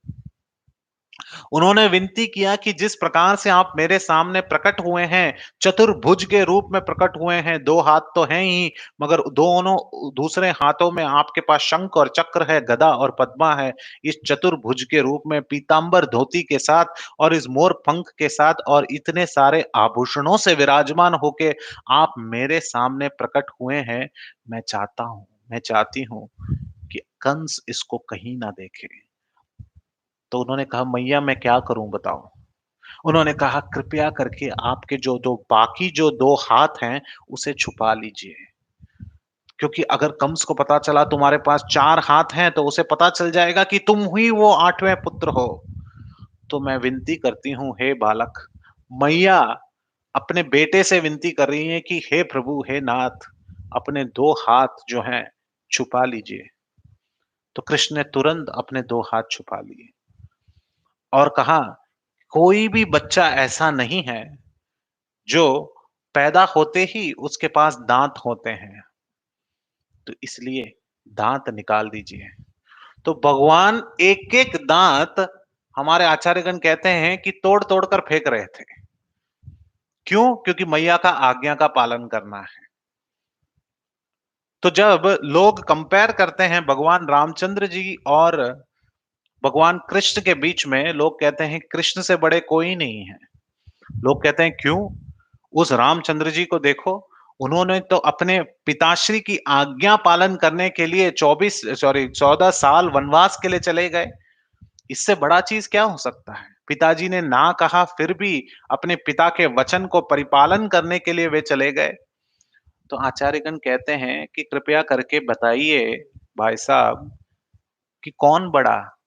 उन्होंने विनती किया कि जिस प्रकार से आप मेरे सामने प्रकट हुए हैं, चतुर्भुज के रूप में प्रकट हुए हैं, 2 हाथ तो हैं ही, मगर दोनों दूसरे हाथों में आपके पास शंख और चक्र है, गदा और पद्मा है। इस चतुर्भुज के रूप में पीतांबर धोती के साथ और इस मोर पंख के साथ और इतने सारे आभूषणों से विराजमान होके आप मेरे सामने प्रकट हुए हैं। मैं चाहती हूँ कि कंस इसको कहीं ना देखे। तो उन्होंने कहा, मैया मैं क्या करूं बताओ। उन्होंने कहा, कृपया करके आपके जो दो बाकी जो 2 हाथ हैं उसे छुपा लीजिए, क्योंकि अगर कंस को पता चला तुम्हारे पास 4 हाथ हैं तो उसे पता चल जाएगा कि तुम ही वो 8वें पुत्र हो। तो मैं विनती करती हूँ हे बालक। मैया अपने बेटे से विनती कर रही है कि हे प्रभु, हे नाथ, अपने 2 हाथ जो हैं छुपा लीजिए। तो कृष्ण ने तुरंत अपने 2 हाथ छुपा लिए और कहा, कोई भी बच्चा ऐसा नहीं है जो पैदा होते ही उसके पास दाँत होते हैं, तो इसलिए दाँत निकाल दीजिए। तो भगवान एक-एक दाँत हमारे आचार्यगण कहते हैं कि तोड़-तोड़ कर फेंक रहे थे। क्यों? क्योंकि मैया का आज्ञा का पालन करना है। तो जब लोग कंपेयर करते हैं भगवान रामचंद्र जी और भगवान कृष्ण के बीच में, लोग कहते हैं कृष्ण से बड़े कोई नहीं है। लोग कहते हैं क्यों? उस रामचंद्र जी को देखो, उन्होंने तो अपने पिताश्री की आज्ञा पालन करने के लिए 14 साल वनवास के लिए चले गए। इससे बड़ा चीज़ क्या हो सकता है? पिताजी ने ना कहा फिर भी अपने पिता के वचन को परिपालन करने के लिए वे चले गए। तो आचार्यगण कहते हैं कि कृपया करके बताइए भाई साहब कि कौन बड़ा?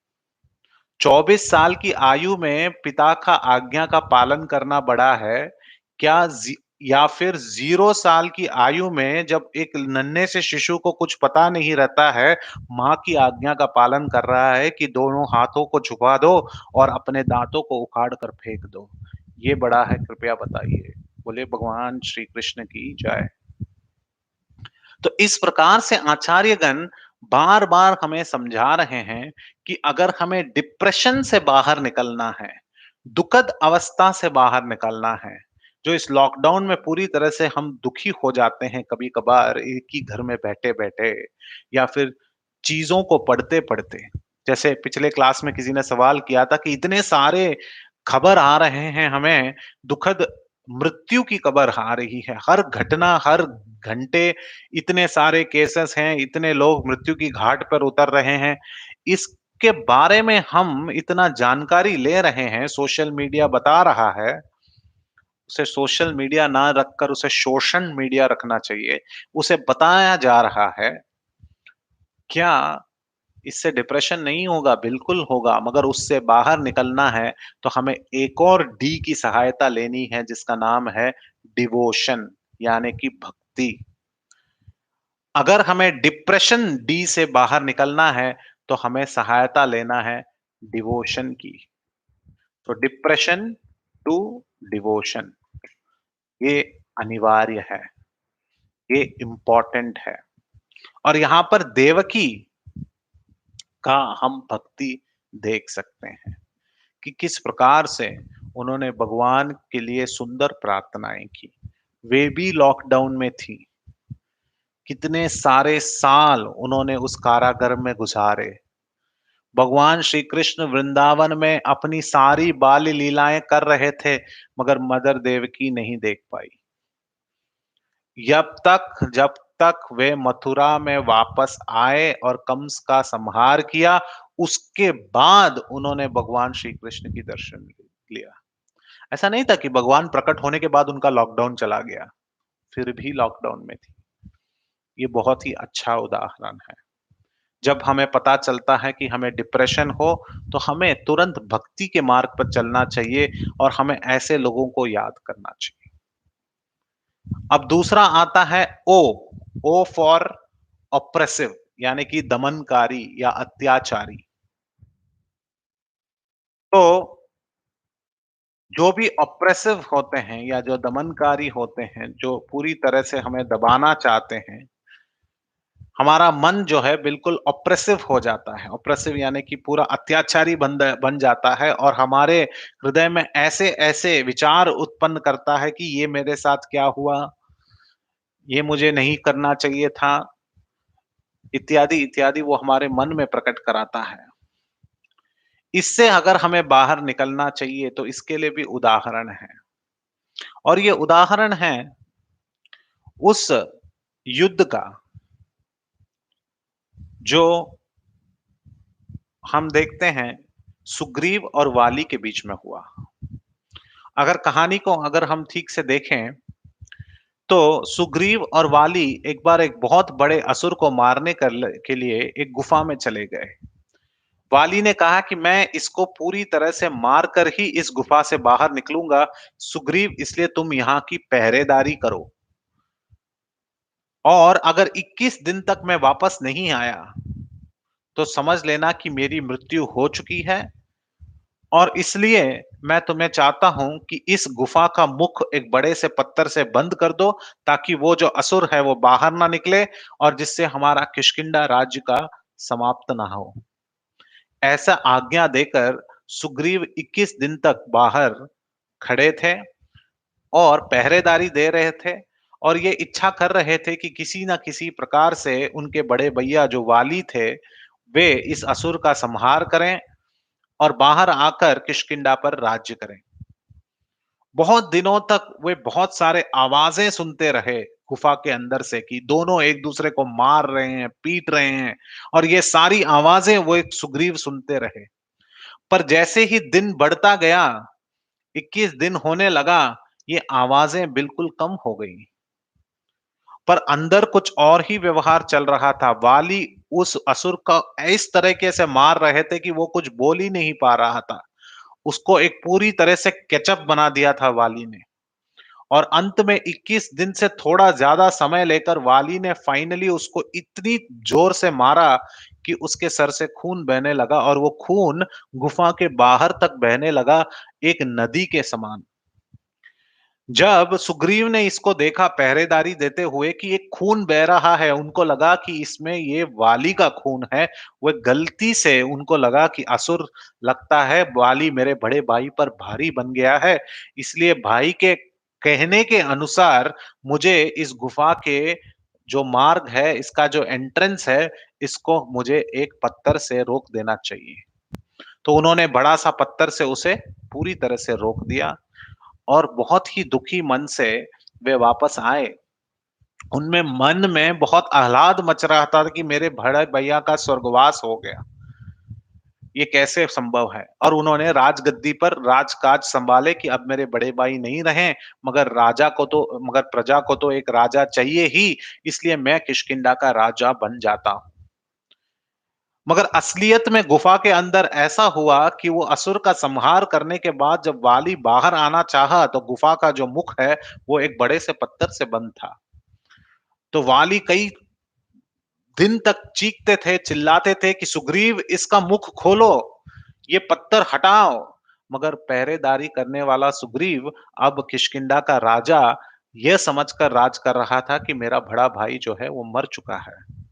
24 साल की आयु में पिता का आज्ञा का पालन करना बड़ा है, क्या ज़ी या फिर 0 साल की आयु में जब एक नन्हे से शिशु को कुछ पता नहीं रहता है, माँ की आज्ञा का पालन कर रहा है कि दोनों हाथों को छुपा दो और अपने दाँतों को उखाड़ कर फेंक दो। ये बड़ा है, कृपया बताइए। बोले भगवान श्री कृष्ण की जय। तो इस प्रकार से आचार्यगण बार-बार हमें समझा रहे हैं कि अगर हमें डिप्रेशन से बाहर निकलना है, दुखद अवस्था से बाहर निकलना है, जो इस लॉकडाउन में पूरी तरह से हम दुखी हो जाते हैं कभी-कभार एक ही घर में बैठे-बैठे या फिर चीज़ों को पढ़ते-पढ़ते। जैसे पिछले क्लास में किसी ने सवाल किया था कि इतने सारे खबर आ रहे हैं हमें, दुखद मृत्यु की खबर आ रही है। हर घटना, हर घंटे इतने सारे केसेस हैं, इतने लोग मृत्यु की घाट पर उतर रहे हैं। इसके बारे में हम इतना जानकारी ले रहे हैं, सोशल मीडिया बता रहा है, उसे सोशल मीडिया ना रखकर उसे सोशल मीडिया रखना चाहिए। उसे बताया जा रहा है, क्या इससे डिप्रेशन नहीं होगा? बिल्कुल होगा, मगर उससे बाहर निकलना है, तो हमें एक और डी की सहायता लेनी है, जिसका नाम है डिवोशन, यानी कि भक्ति। अगर हमें डिप्रेशन डी से बाहर निकलना है, तो हमें सहायता लेना है डिवोशन की। तो डिप्रेशन टू डिवोशन, ये अनिवार्य है, ये इम्पोर्टेंट है। और यहाँ पर देवकी का हम भक्ति देख सकते हैं कि किस प्रकार से उन्होंने भगवान के लिए सुंदर प्रार्थनाएं की। वे भी लॉकडाउन में थी। कितने सारे साल उन्होंने उस कारागार में गुजारे। भगवान श्री कृष्ण वृंदावन में अपनी सारी बाल लीलाएं कर रहे थे, मगर मदर देवकी नहीं देख पाई। जब तक वे मथुरा में वापस आए और कंस का संहार किया, उसके बाद उन्होंने भगवान श्री कृष्ण की दर्शन लिया। ऐसा नहीं था कि भगवान प्रकट होने के बाद उनका लॉकडाउन चला गया, फिर भी लॉकडाउन में थी। ये बहुत ही अच्छा उदाहरण है। जब हमें पता चलता है कि हमें डिप्रेशन हो, तो हमें तुरंत भक्ति के मार्ग पर चलना चाहिए और हमें ऐसे लोगों को याद करना चाहिए। अब दूसरा आता है ओ, ओ फॉर ऑप्रेसिव, यानी कि दमनकारी या अत्याचारी। तो जो भी ऑप्रेसिव होते हैं या जो दमनकारी होते हैं, जो पूरी तरह से हमें दबाना चाहते हैं, हमारा मन जो है बिल्कुल ऑप्रेसिव हो जाता है। ऑप्रेसिव यानी कि पूरा अत्याचारी बन जाता है और हमारे हृदय में ऐसे-ऐसे विचार उत्पन्न करता है कि ये मेरे साथ क्या हुआ? ये मुझे नहीं करना चाहिए था, इत्यादि-इत्यादि वो हमारे मन में प्रकट कराता है। इससे अगर हमें बाहर निकलना चाहिए तो इसके लिए भी उदाहरण है और ये उदाहरण है उस युद्ध का जो हम देखते हैं सुग्रीव और वाली के बीच में हुआ। अगर कहानी को अगर हम ठीक से देखें, तो सुग्रीव और वाली एक बार एक बहुत बड़े असुर को मारने के लिए एक गुफा में चले गए। वाली ने कहा कि मैं इसको पूरी तरह से मार कर ही इस गुफा से बाहर निकलूंगा। सुग्रीव, इसलिए तुम यहाँ की पहरेदारी करो। और अगर 21 दिन तक मैं वापस नहीं आया, तो समझ लेना कि मेरी मृत्यु हो चुकी है और इसलिए मैं तुम्हें चाहता हूं कि इस गुफा का मुख एक बड़े से पत्थर से बंद कर दो, ताकि वो जो असुर है वो बाहर ना निकले और जिससे हमारा किष्किंधा राज्य का समाप्त ना हो। ऐसा आज्ञा देकर सुग्रीव 21 दिन तक बाहर खड़े थे और पहरेदारी दे रहे थे और ये इच्छा कर रहे थे कि किसी ना किसी प्रकार से उनके बड़े भैया जो वाली थे, वे इस असुर का संहार करें और बाहर आकर किष्किंधा पर राज्य करें। बहुत दिनों तक वे बहुत सारे आवाजें सुनते रहे गुफा के अंदर से कि दोनों एक दूसरे को मार रहे हैं, पीट रहे हैं और ये सारी आवाजें वो एक सुग्रीव सुनते रहे। पर जैसे ही दिन बढ़ता गया, 21 दिन होने लगा, ये आवाजें बिल्कुल कम हो गई। पर अंदर कुछ और ही व्यवहार चल रहा था। वाली उस असुर का इस तरीके से मार रहे थे कि वो कुछ बोल ही नहीं पा रहा था। उसको एक पूरी तरह से केचप बना दिया था वाली ने। और अंत में 21 दिन से थोड़ा ज्यादा समय लेकर वाली ने फाइनली उसको इतनी जोर से मारा कि उसके सर से खून बहने लगा और वो खून गुफा के बाहर तक बहने लगा, एक नदी के समान। जब सुग्रीव ने इसको देखा पहरेदारी देते हुए कि ये खून बह रहा है, उनको लगा कि इसमें ये वाली का खून है। वो गलती से उनको लगा कि असुर, लगता है वाली मेरे बड़े भाई पर भारी बन गया है, इसलिए भाई के कहने के अनुसार मुझे इस गुफा के जो मार्ग है, इसका जो एंट्रेंस है, इसको मुझे एक पत्थर से रोक देना चाहिए। तो उन्होंने बड़ा सा पत्थर से उसे पूरी तरह से रोक दिया और बहुत ही दुखी मन से वे वापस आए। उनमें मन में बहुत आह्लाद मच रहा था कि मेरे बड़े भैया का स्वर्गवास हो गया। ये कैसे संभव है? और उन्होंने राजगद्दी पर राजकाज संभाले कि अब मेरे बड़े भाई नहीं रहे, मगर प्रजा को तो एक राजा चाहिए ही, इसलिए मैं किष्किंधा का राजा बन जाता हूँ। मगर असलियत में गुफा के अंदर ऐसा हुआ कि वो असुर का संहार करने के बाद जब वाली बाहर आना चाहा, तो गुफा का जो मुख है, वो एक बड़े से पत्थर से बंद था। तो वाली कई दिन तक चीखते थे, चिल्लाते थे कि सुग्रीव इसका मुख खोलो, ये पत्थर हटाओ। मगर पहरेदारी करने वाला सुग्रीव अब किष्किंधा का राजा यह समझकर राज कर रहा था कि मेरा बड़ा भाई जो है वो मर चुका है।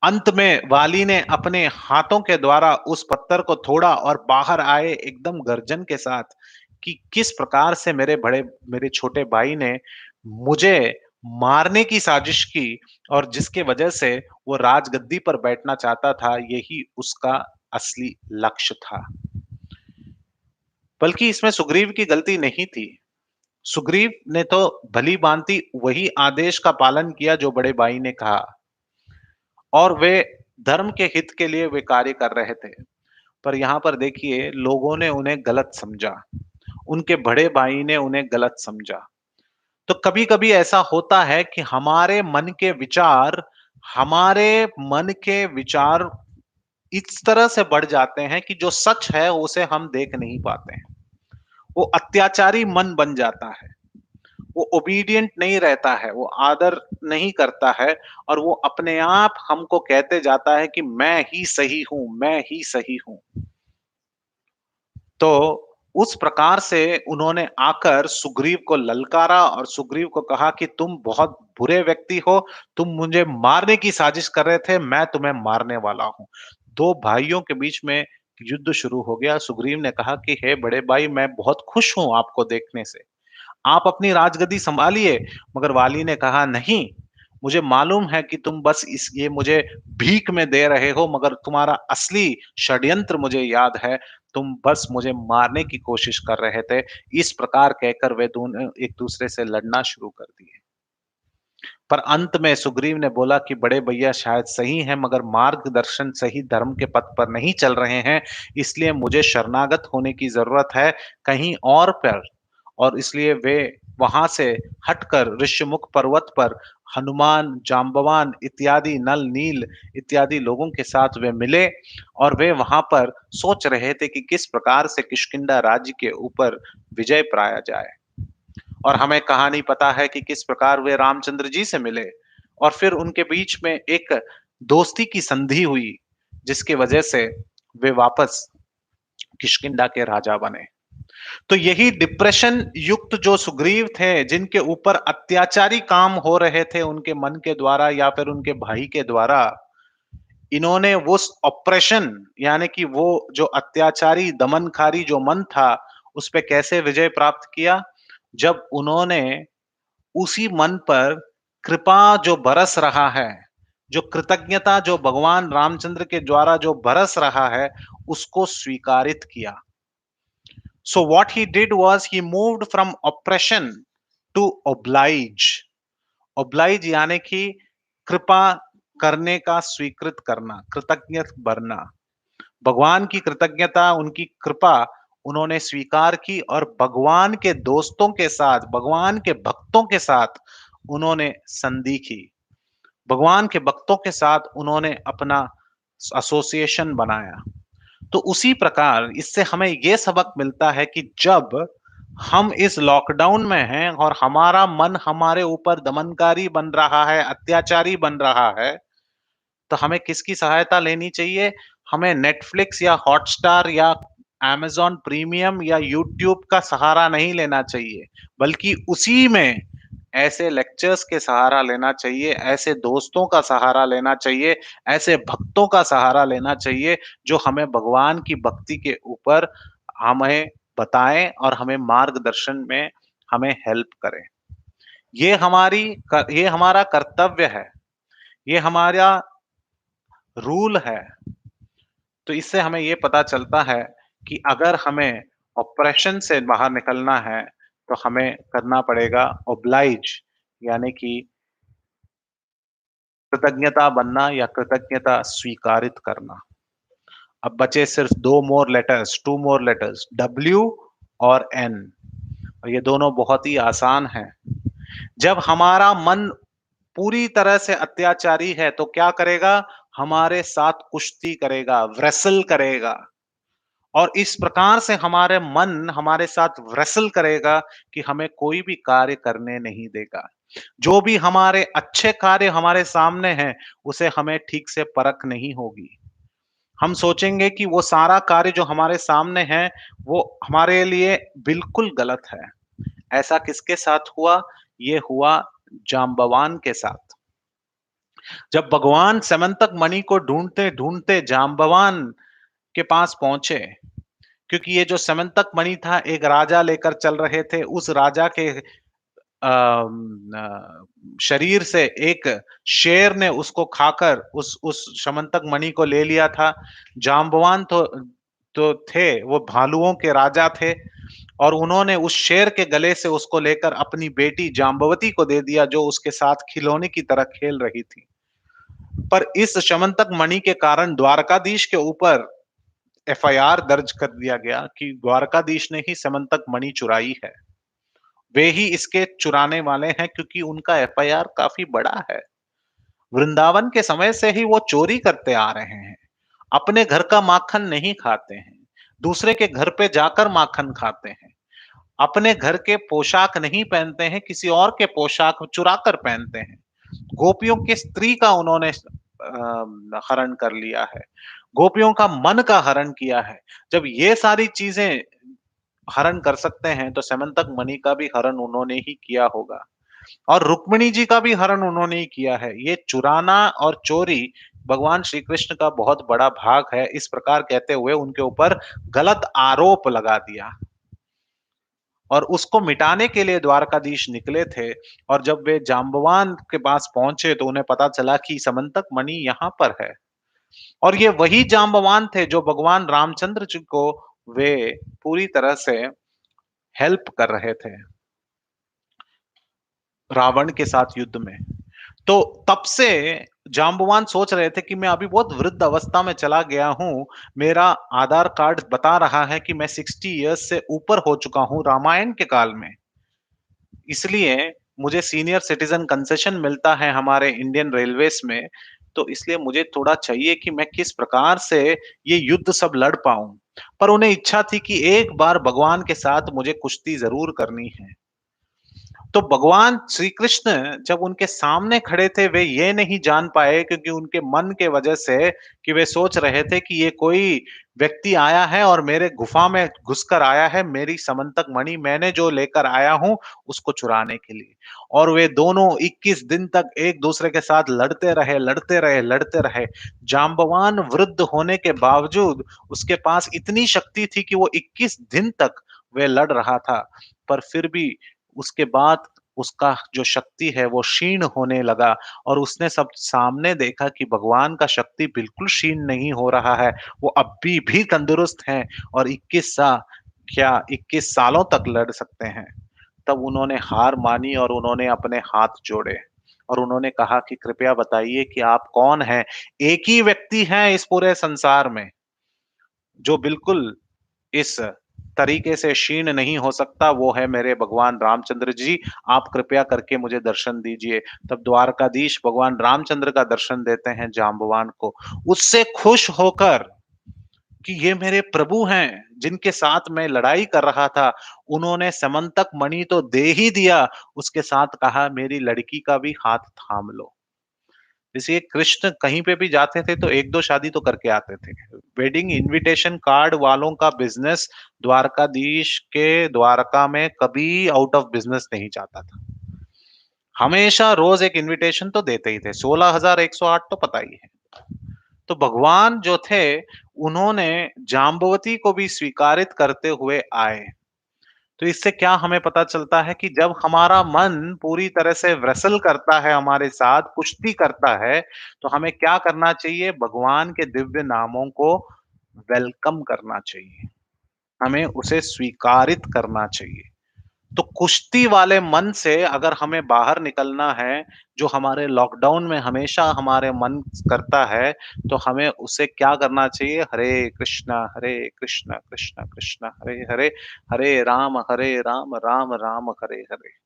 अंत में वाली ने अपने हाथों के द्वारा उस पत्थर को तोड़ा और बाहर आए एकदम गर्जन के साथ कि किस प्रकार से मेरे छोटे भाई ने मुझे मारने की साजिश की और जिसके वजह से वो राजगद्दी पर बैठना चाहता था, यही उसका असली लक्ष्य था। बल्कि इसमें सुग्रीव की गलती नहीं थी। सुग्रीव ने तो भली भांति वही आदेश का पालन किया जो बड़े भाई ने कहा और वे धर्म के हित के लिए वे कार्य कर रहे थे। पर यहाँ पर देखिए, लोगों ने उन्हें गलत समझा, उनके बड़े भाई ने उन्हें गलत समझा। तो कभी-कभी ऐसा होता है कि हमारे मन के विचार इस तरह से बढ़ जाते हैं कि जो सच है उसे हम देख नहीं पाते हैं। वो अत्याचारी मन बन जाता है। वो ओबीडिएंट नहीं रहता है, वो आदर नहीं करता है और वो अपने आप हमको कहते जाता है कि मैं ही सही हूँ, मैं ही सही हूँ। तो उस प्रकार से उन्होंने आकर सुग्रीव को ललकारा और सुग्रीव को कहा कि तुम बहुत बुरे व्यक्ति हो, तुम मुझे मारने की साजिश कर रहे थे, मैं तुम्हें मारने वाला हूँ। 2 भाइयों के बीच में युद्ध शुरू हो गया। सुग्रीव ने कहा कि हे बड़े भाई, मैं बहुत खुश हूँ आपको देखने से। आप अपनी राजगद्दी सँभालिए। मगर वाली ने कहा, नहीं, मुझे मालूम है कि तुम बस इस ये मुझे भीख में दे रहे हो, मगर तुम्हारा असली षड्यंत्र मुझे याद है। तुम बस मुझे मारने की कोशिश कर रहे थे। इस प्रकार कहकर वे दोनों एक-दूसरे से लड़ना शुरू कर दिए। पर अंत में सुग्रीव ने बोला कि बड़े भैया शायद सही हैं, मगर मार्गदर्शन सही धर्म के पथ पर नहीं चल रहे हैं, इसलिए मुझे शरणागत होने की ज़रूरत है कहीं और पर। और इसलिए वे वहाँ से हटकर ऋष्यमुख पर्वत पर हनुमान, जाम्बवान इत्यादि, नल, नील इत्यादि लोगों के साथ वे मिले और वे वहाँ पर सोच रहे थे कि किस प्रकार से किष्किंधा राज्य के ऊपर विजय पाया जाए। और हमें कहानी पता है कि किस प्रकार वे रामचंद्र जी से मिले। और फिर उनके बीच में एक दोस्ती की संधि हुई, जिसकी वजह से वे वापस किष्किंधा के राजा बने। तो यही डिप्रेशन युक्त जो सुग्रीव थे, जिनके ऊपर अत्याचारी काम हो रहे थे उनके मन के द्वारा या फिर उनके भाई के द्वारा, इन्होंने उस ऑपरेशन यानी कि वो जो अत्याचारी दमनकारी जो मन था, उस पे कैसे विजय प्राप्त किया? जब उन्होंने उसी मन पर कृपा जो बरस रहा है, जो कृतज्ञता जो भगवान रामचंद्र के द्वारा जो बरस रहा है, उसको स्वीकारित किया। So what he did was he moved from oppression to oblige. Oblige यानी कि कृपा करने का स्वीकृत करना, कृतज्ञ बनना। भगवान की कृतज्ञता, उनकी कृपा उन्होंने स्वीकार की और भगवान के दोस्तों के साथ, भगवान के भक्तों के साथ उन्होंने संधि की। भगवान के भक्तों के साथ उन्होंने अपना एसोसिएशन बनाया। तो उसी प्रकार इससे हमें ये सबक मिलता है कि जब हम इस लॉकडाउन में हैं और हमारा मन हमारे ऊपर दमनकारी बन रहा है, अत्याचारी बन रहा है, तो हमें किसकी सहायता लेनी चाहिए? हमें नेटफ्लिक्स या हॉटस्टार या अमेज़न प्रीमियम या यूट्यूब का सहारा नहीं लेना चाहिए, बल्कि उसी में ऐसे लेक्चर्स के सहारा लेना चाहिए, ऐसे दोस्तों का सहारा लेना चाहिए, ऐसे भक्तों का सहारा लेना चाहिए, जो हमें भगवान की भक्ति के ऊपर हमें बताएँ और हमें मार्गदर्शन में हमें हेल्प करें। ये हमारा कर्तव्य है, ये हमारा रूल है। तो इससे हमें ये पता चलता है कि अगर हमें ऑपरेशन से बाहर निकलना है, तो हमें करना पड़ेगा ओब्लाइज यानी कि कृतज्ञता बनना या कृतज्ञता स्वीकारित करना। अब बचे सिर्फ 2 मोर लेटर्स, 2 मोर लेटर्स डब्ल्यू और एन और ये दोनों बहुत ही आसान हैं। जब हमारा मन पूरी तरह से अत्याचारी है, तो क्या करेगा? हमारे साथ कुश्ती करेगा, व्रेसल करेगा। और इस प्रकार से हमारे मन हमारे साथ wrestle करेगा कि हमें कोई भी कार्य करने नहीं देगा। जो भी हमारे अच्छे कार्य हमारे सामने हैं, उसे हमें ठीक से परख नहीं होगी। हम सोचेंगे कि वो सारा कार्य जो हमारे सामने है, वो हमारे लिए बिल्कुल गलत है। ऐसा किसके साथ हुआ? ये हुआ जाम्बवान के साथ। जब भगवान समंतक मणि को ढूँढते-ढूँढते जाम्बवान के पास पहुँचे, क्योंकि ये जो समंतक मणि था एक राजा लेकर चल रहे थे, उस राजा के शरीर से एक शेर ने उसको खाकर उस समंतक मणि को ले लिया था। जाम्बवान तो थे, वो भालुओं के राजा थे और उन्होंने उस शेर के गले से उसको लेकर अपनी बेटी जाम्बवती को दे दिया, जो उसके साथ खिलौने की तरह खेल रही थी। पर इस समंतक मणि के कारण द्वारकाधीश के ऊपर एफआईआर दर्ज कर दिया गया कि द्वारकाधीश ने ही समंतक मणि चुराई है। वे ही इसके चुराने वाले हैं, क्योंकि उनका एफआईआर काफ़ी बड़ा है। वृंदावन के समय से ही वो चोरी करते आ रहे हैं। अपने घर का माखन नहीं खाते हैं। दूसरे के घर पे जाकर माखन खाते हैं। अपने घर के पोशाक नहीं पहनते हैं, किसी और के पोशाक चुरा कर पहनते हैं। गोपियों की स्त्री का उन्होंने हरण कर लिया है। गोपियों का मन का हरण किया है। जब ये सारी चीज़ें हरण कर सकते हैं, तो स्यमंतक मणि का भी हरण उन्होंने ही किया होगा और रुक्मिणी जी का भी हरण उन्होंने ही किया है। ये चुराना और चोरी भगवान श्री कृष्ण का बहुत बड़ा भाग है। इस प्रकार कहते हुए उनके ऊपर गलत आरोप लगा दिया और उसको मिटाने के लिए द्वारकाधीश निकले थे और जब वे जाम्बवान के पास पहुँचे, तो उन्हें पता चला कि समंतक मणि यहाँ पर है। और ये वही जाम्बवान थे जो भगवान रामचंद्र जी को वे पूरी तरह से हेल्प कर रहे थे रावण के साथ युद्ध में। तो तब से जाम्बवान सोच रहे थे कि मैं अभी बहुत वृद्ध अवस्था में चला गया हूँ, मेरा आधार कार्ड बता रहा है कि मैं 60 इयर्स से ऊपर हो चुका हूँ रामायण के काल में। इसलिए मुझे सीनियर सिटीज़न कंसेशन मिलता है हमारे इंडियन रेलवेज़ में, तो इसलिए मुझे थोड़ा चाहिए कि मैं किस प्रकार से ये युद्ध सब लड़ पाऊँ। पर उन्हें इच्छा थी कि एक बार भगवान के साथ मुझे कुश्ती ज़रूर करनी है। तो भगवान श्री कृष्ण जब उनके सामने खड़े थे, वे ये नहीं जान पाए क्योंकि उनके मन के वजह से कि वे सोच रहे थे कि ये कोई व्यक्ति आया है और मेरे गुफा में घुसकर आया है, मेरी समंतक मणि मैंने जो लेकर आया हूँ, उसको चुराने के लिए। और वे दोनों 21 दिन तक एक-दूसरे के साथ लड़ते रहे, लड़ते रहे, लड़ते रहे। जांबवान वृद्ध होने के बावजूद उसके पास इतनी शक्ति थी कि वो 21 दिन तक वे लड़ रहा था, पर फिर भी उसके बाद उसका जो शक्ति है वो क्षीण होने लगा और उसने सब सामने देखा कि भगवान का शक्ति बिल्कुल क्षीण नहीं हो रहा है, वो अभी भी तंदुरुस्त हैं और 21 सालों तक लड़ सकते हैं। तब उन्होंने हार मानी और उन्होंने अपने हाथ जोड़े और उन्होंने कहा कि कृपया बताइए कि आप कौन हैं? एक ही व्यक्ति हैं इस पूरे संसार में, जो बिल्कुल इस तरीके से क्षीण नहीं हो सकता, वो है मेरे भगवान रामचंद्र जी, आप कृपया करके मुझे दर्शन दीजिए। तब द्वारकाधीश भगवान रामचंद्र का दर्शन देते हैं जाम्बवान को। उससे खुश होकर कि ये मेरे प्रभु हैं, जिनके साथ मैं लड़ाई कर रहा था, उन्होंने समंतक मणि तो दे ही दिया, उसके साथ कहा मेरी लड़की का भी हाथ थाम लो। जैसे कृष्ण कहीं पे भी जाते थे तो 1-2 शादी तो करके आते थे। वेडिंग इन्विटेशन कार्ड वालों का बिज़नेस द्वारकाधीश के द्वारका में कभी आउट ऑफ बिज़नेस नहीं जाता था। हमेशा रोज़ एक इन्विटेशन तो देते ही थे, 16,108 तो पता ही है। तो भगवान जो थे, उन्होंने जाम्बवती को भी स्वीकारित करते हुए आए। तो इससे क्या हमें पता चलता है कि जब हमारा मन पूरी तरह से wrestle करता है हमारे साथ, कुश्ती करता है, तो हमें क्या करना चाहिए? भगवान के दिव्य नामों को वेलकम करना चाहिए। हमें उसे स्वीकारित करना चाहिए। तो कुश्ती वाले मन से अगर हमें बाहर निकलना है, जो हमारे लॉकडाउन में हमेशा हमारे मन करता है, तो हमें उसे क्या करना चाहिए? हरे कृष्णा, कृष्ण कृष्ण हरे हरे, हरे राम, राम राम हरे हरे।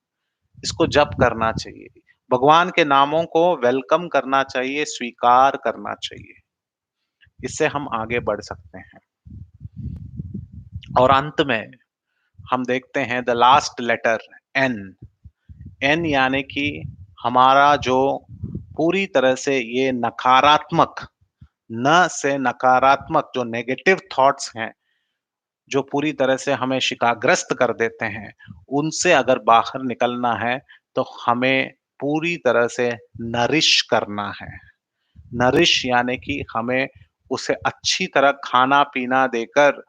इसको जप करना चाहिए। भगवान के नामों को वेलकम करना चाहिए, स्वीकार करना चाहिए। इससे हम आगे बढ़ सकते हैं। और अंत में हम देखते हैं the last letter N. N यानी कि हमारा जो पूरी तरह से ये नकारात्मक, न से नकारात्मक जो नेगेटिव थॉट्स हैं, जो पूरी तरह से हमें शिकाग्रस्त कर देते हैं, उनसे अगर बाहर निकलना है, तो हमें पूरी तरह से नरिश करना है। नरिश यानी कि हमें उसे अच्छी तरह खाना-पीना देकर,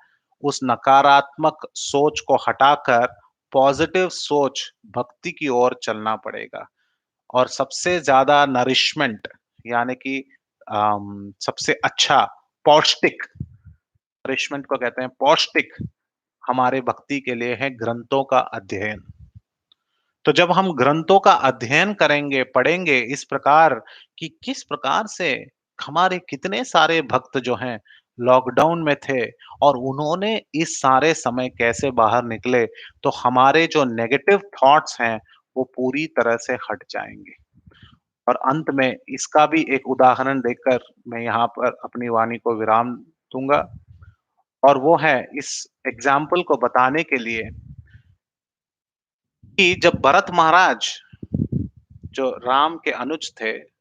उस नकारात्मक सोच को हटाकर पॉज़िटिव सोच, भक्ति की ओर चलना पड़ेगा। और सबसे ज़्यादा नरिशमेंट यानी कि सबसे अच्छा पौष्टिक, नरिशमेंट को कहते हैं पौष्टिक, हमारे भक्ति के लिए है ग्रंथों का अध्ययन। तो जब हम ग्रंथों का अध्ययन करेंगे, पढ़ेंगे इस प्रकार कि किस प्रकार से हमारे कितने सारे भक्त जो हैं लॉकडाउन में थे और उन्होंने इस सारे समय कैसे बाहर निकले, तो हमारे जो नेगेटिव थॉट्स हैं, वो पूरी तरह से हट जाएँगे। और अंत में इसका भी एक उदाहरण देकर मैं यहाँ पर अपनी वाणी को विराम दूँगा और वो है इस एग्ज़ाम्पल को बताने के लिए कि जब भरत महाराज जो राम के अनुज थे,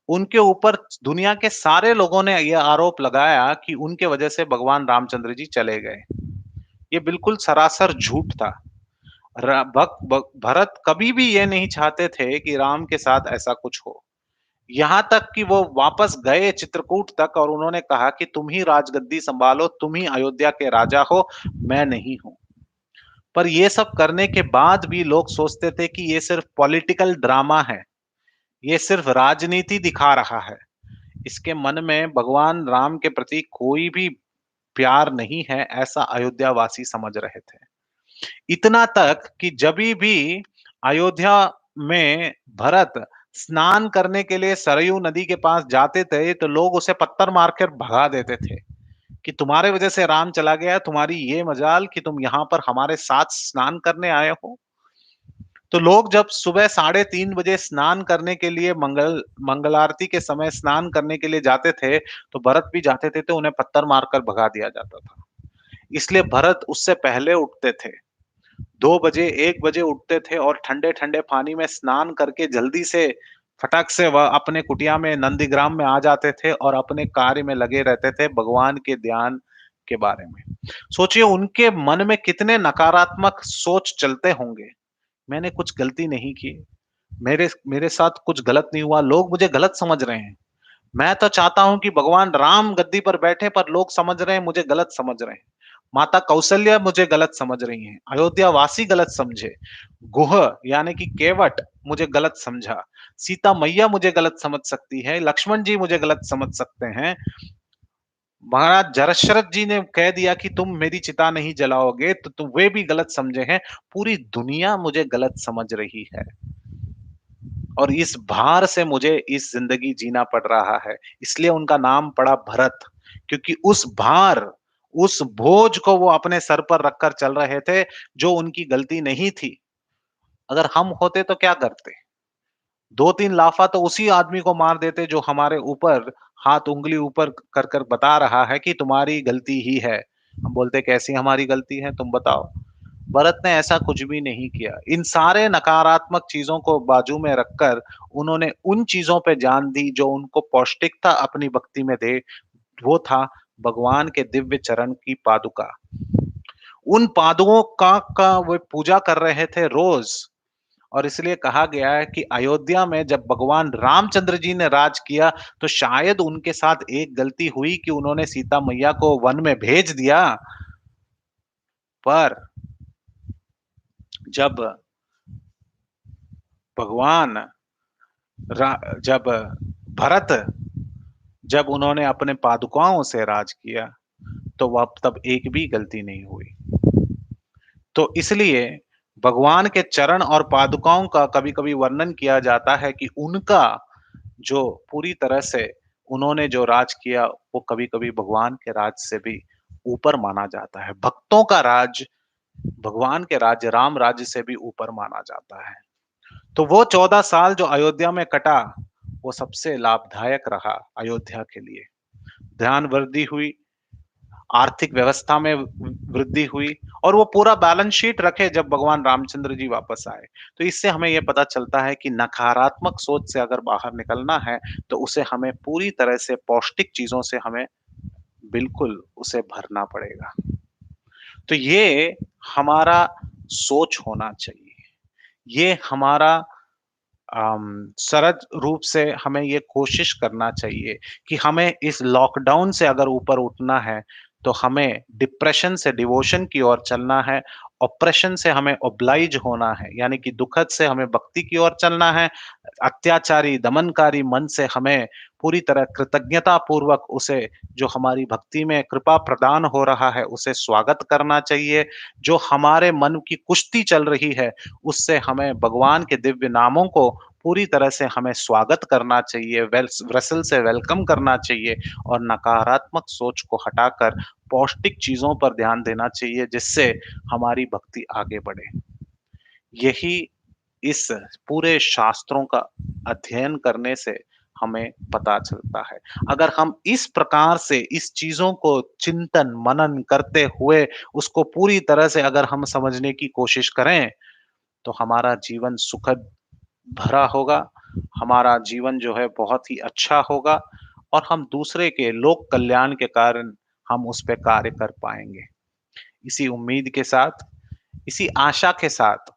उनके ऊपर दुनिया के सारे लोगों ने ये आरोप लगाया कि उनके वजह से भगवान रामचंद्र जी चले गए। ये बिल्कुल सरासर झूठ था। भरत कभी भी ये नहीं चाहते थे कि राम के साथ ऐसा कुछ हो। यहाँ तक कि वो वापस गए चित्रकूट तक और उन्होंने कहा कि तुम ही राजगद्दी सँभालो, तुम ही अयोध्या के राजा हो, मैं नहीं हूँ। पर ये सब करने के बाद भी लोग सोचते थे कि ये सिर्फ़ पॉलिटिकल ड्रामा है, ये सिर्फ़ राजनीति दिखा रहा है। इसके मन में भगवान राम के प्रति कोई भी प्यार नहीं है, ऐसा अयोध्यावासी समझ रहे थे। इतना तक कि जभी भी अयोध्या में भरत स्नान करने के लिए सरयू नदी के पास जाते थे, तो लोग उसे पत्थर मारकर भगा देते थे कि तुम्हारे वजह से राम चला गया, तुम्हारी ये मजाल कि तुम यहाँ पर हमारे साथ स्नान करने आए हो। तो लोग जब सुबह 3:30 बजे स्नान करने के लिए मंगल आरती के समय स्नान करने के लिए जाते थे, तो भरत भी जाते थे, तो उन्हें पत्थर मारकर भगा दिया जाता था। इसलिए भरत उससे पहले उठते थे। 2 बजे, 1 बजे उठते थे और ठंडे-ठंडे पानी में स्नान करके जल्दी से फटाक से वह अपने कुटिया में नंदीग्राम में आ जाते थे और अपने कार्य में लगे रहते थे भगवान के ध्यान के बारे में। सोचिए उनके मन में कितने नकारात्मक सोच चलते होंगे। मैंने कुछ गलती नहीं की, मेरे मेरे साथ कुछ गलत नहीं हुआ, लोग मुझे गलत समझ रहे हैं। मैं तो चाहता हूँ कि भगवान राम गद्दी पर बैठे पर लोग समझ रहे हैं, मुझे गलत समझ रहे हैं। माता कौशल्या मुझे गलत समझ रही हैं, अयोध्या वासी गलत समझे, गुह यानी कि केवट मुझे गलत समझा, सीता मैया मुझे गलत समझ सकती है, लक्ष्मण जी मुझे गलत समझ सकते हैं, महाराज दशरथ जी ने कह दिया कि तुम मेरी चिता नहीं जलाओगे, तो तुम वे भी गलत समझे हैं, पूरी दुनिया मुझे गलत समझ रही है। और इस भार से मुझे इस ज़िंदगी जीना पड़ रहा है। इसलिए उनका नाम पड़ा भरत, क्योंकि उस भार, उस बोझ को वो अपने सर पर रखकर चल रहे थे, जो उनकी गलती नहीं थी। अगर हम होते तो क्या करते? 2-3 लाफ़ा तो उसी आदमी को मार देते जो हमारे ऊपर हाथ उँगली ऊपर कर कर बता रहा है कि तुम्हारी गलती ही है। हम बोलते कैसी हमारी गलती है तुम बताओ? भरत ने ऐसा कुछ भी नहीं किया। इन सारे नकारात्मक चीज़ों को बाजू में रखकर उन्होंने उन चीज़ों पे जान दी जो उनको पौष्टिकता अपनी भक्ति में दे, वो था भगवान के दिव्य चरण की पादुका। उन पादुओं का वो पूजा कर रहे थे रोज़ और इसलिए कहा गया है कि अयोध्या में जब भगवान रामचंद्र जी ने राज किया, तो शायद उनके साथ एक गलती हुई कि उन्होंने सीता मैया को वन में भेज दिया, पर जब भगवान रा जब भरत जब उन्होंने अपने पादुकाओं से राज किया, तो वह तब एक भी गलती नहीं हुई। तो इसलिए भगवान के चरण और पादुकाओं का कभी-कभी वर्णन किया जाता है कि उनका जो पूरी तरह से उन्होंने जो राज किया, वो कभी-कभी भगवान के राज से भी ऊपर माना जाता है। भक्तों का राज, भगवान के राज्य, राम राज्य से भी ऊपर माना जाता है। तो वो 14 साल जो अयोध्या में कटा, वो सबसे लाभदायक रहा अयोध्या के लिए। ध्यान वृद्धि हुई, आर्थिक व्यवस्था में वृद्धि हुई और वो पूरा बैलेंस शीट रखे जब भगवान रामचंद्र जी वापस आए। तो इससे हमें ये पता चलता है कि नकारात्मक सोच से अगर बाहर निकलना है, तो उसे हमें पूरी तरह से पौष्टिक चीज़ों से हमें बिल्कुल उसे भरना पड़ेगा। तो ये हमारा सोच होना चाहिए। ये हमारा सरल रूप से हमें ये कोशिश करना चाहिए कि हमें इस लॉकडाउन से अगर ऊपर उठना है, तो हमें डिप्रेशन से डिवोशन की ओर चलना है, ऑप्रेशन से हमें ओब्लाइज होना है, यानी कि दुखद से हमें भक्ति की ओर चलना है, अत्याचारी, दमनकारी मन से हमें पूरी तरह कृतज्ञता पूर्वक उसे जो हमारी भक्ति में कृपा प्रदान हो रहा है, उसे स्वागत करना चाहिए। जो हमारे मन की कुश्ती चल रही है, उससे हमें भगवान के दिव्य नामों को पूरी तरह से हमें स्वागत करना चाहिए, व्रसल से वेलकम करना चाहिए और नकारात्मक सोच को हटाकर पौष्टिक चीज़ों पर ध्यान देना चाहिए, जिससे हमारी भक्ति आगे बढ़े। यही इस पूरे शास्त्रों का अध्ययन करने से हमें पता चलता है। अगर हम इस प्रकार से इस चीज़ों को चिंतन, मनन करते हुए उसको पूरी तरह से अगर हम समझने की कोशिश करें, तो हमारा जीवन सुखद भरा होगा, हमारा जीवन जो है बहुत ही अच्छा होगा और हम दूसरे के लोक कल्याण के कारण हम उस पे कार्य कर पाएँगे। इसी उम्मीद के साथ, इसी आशा के साथ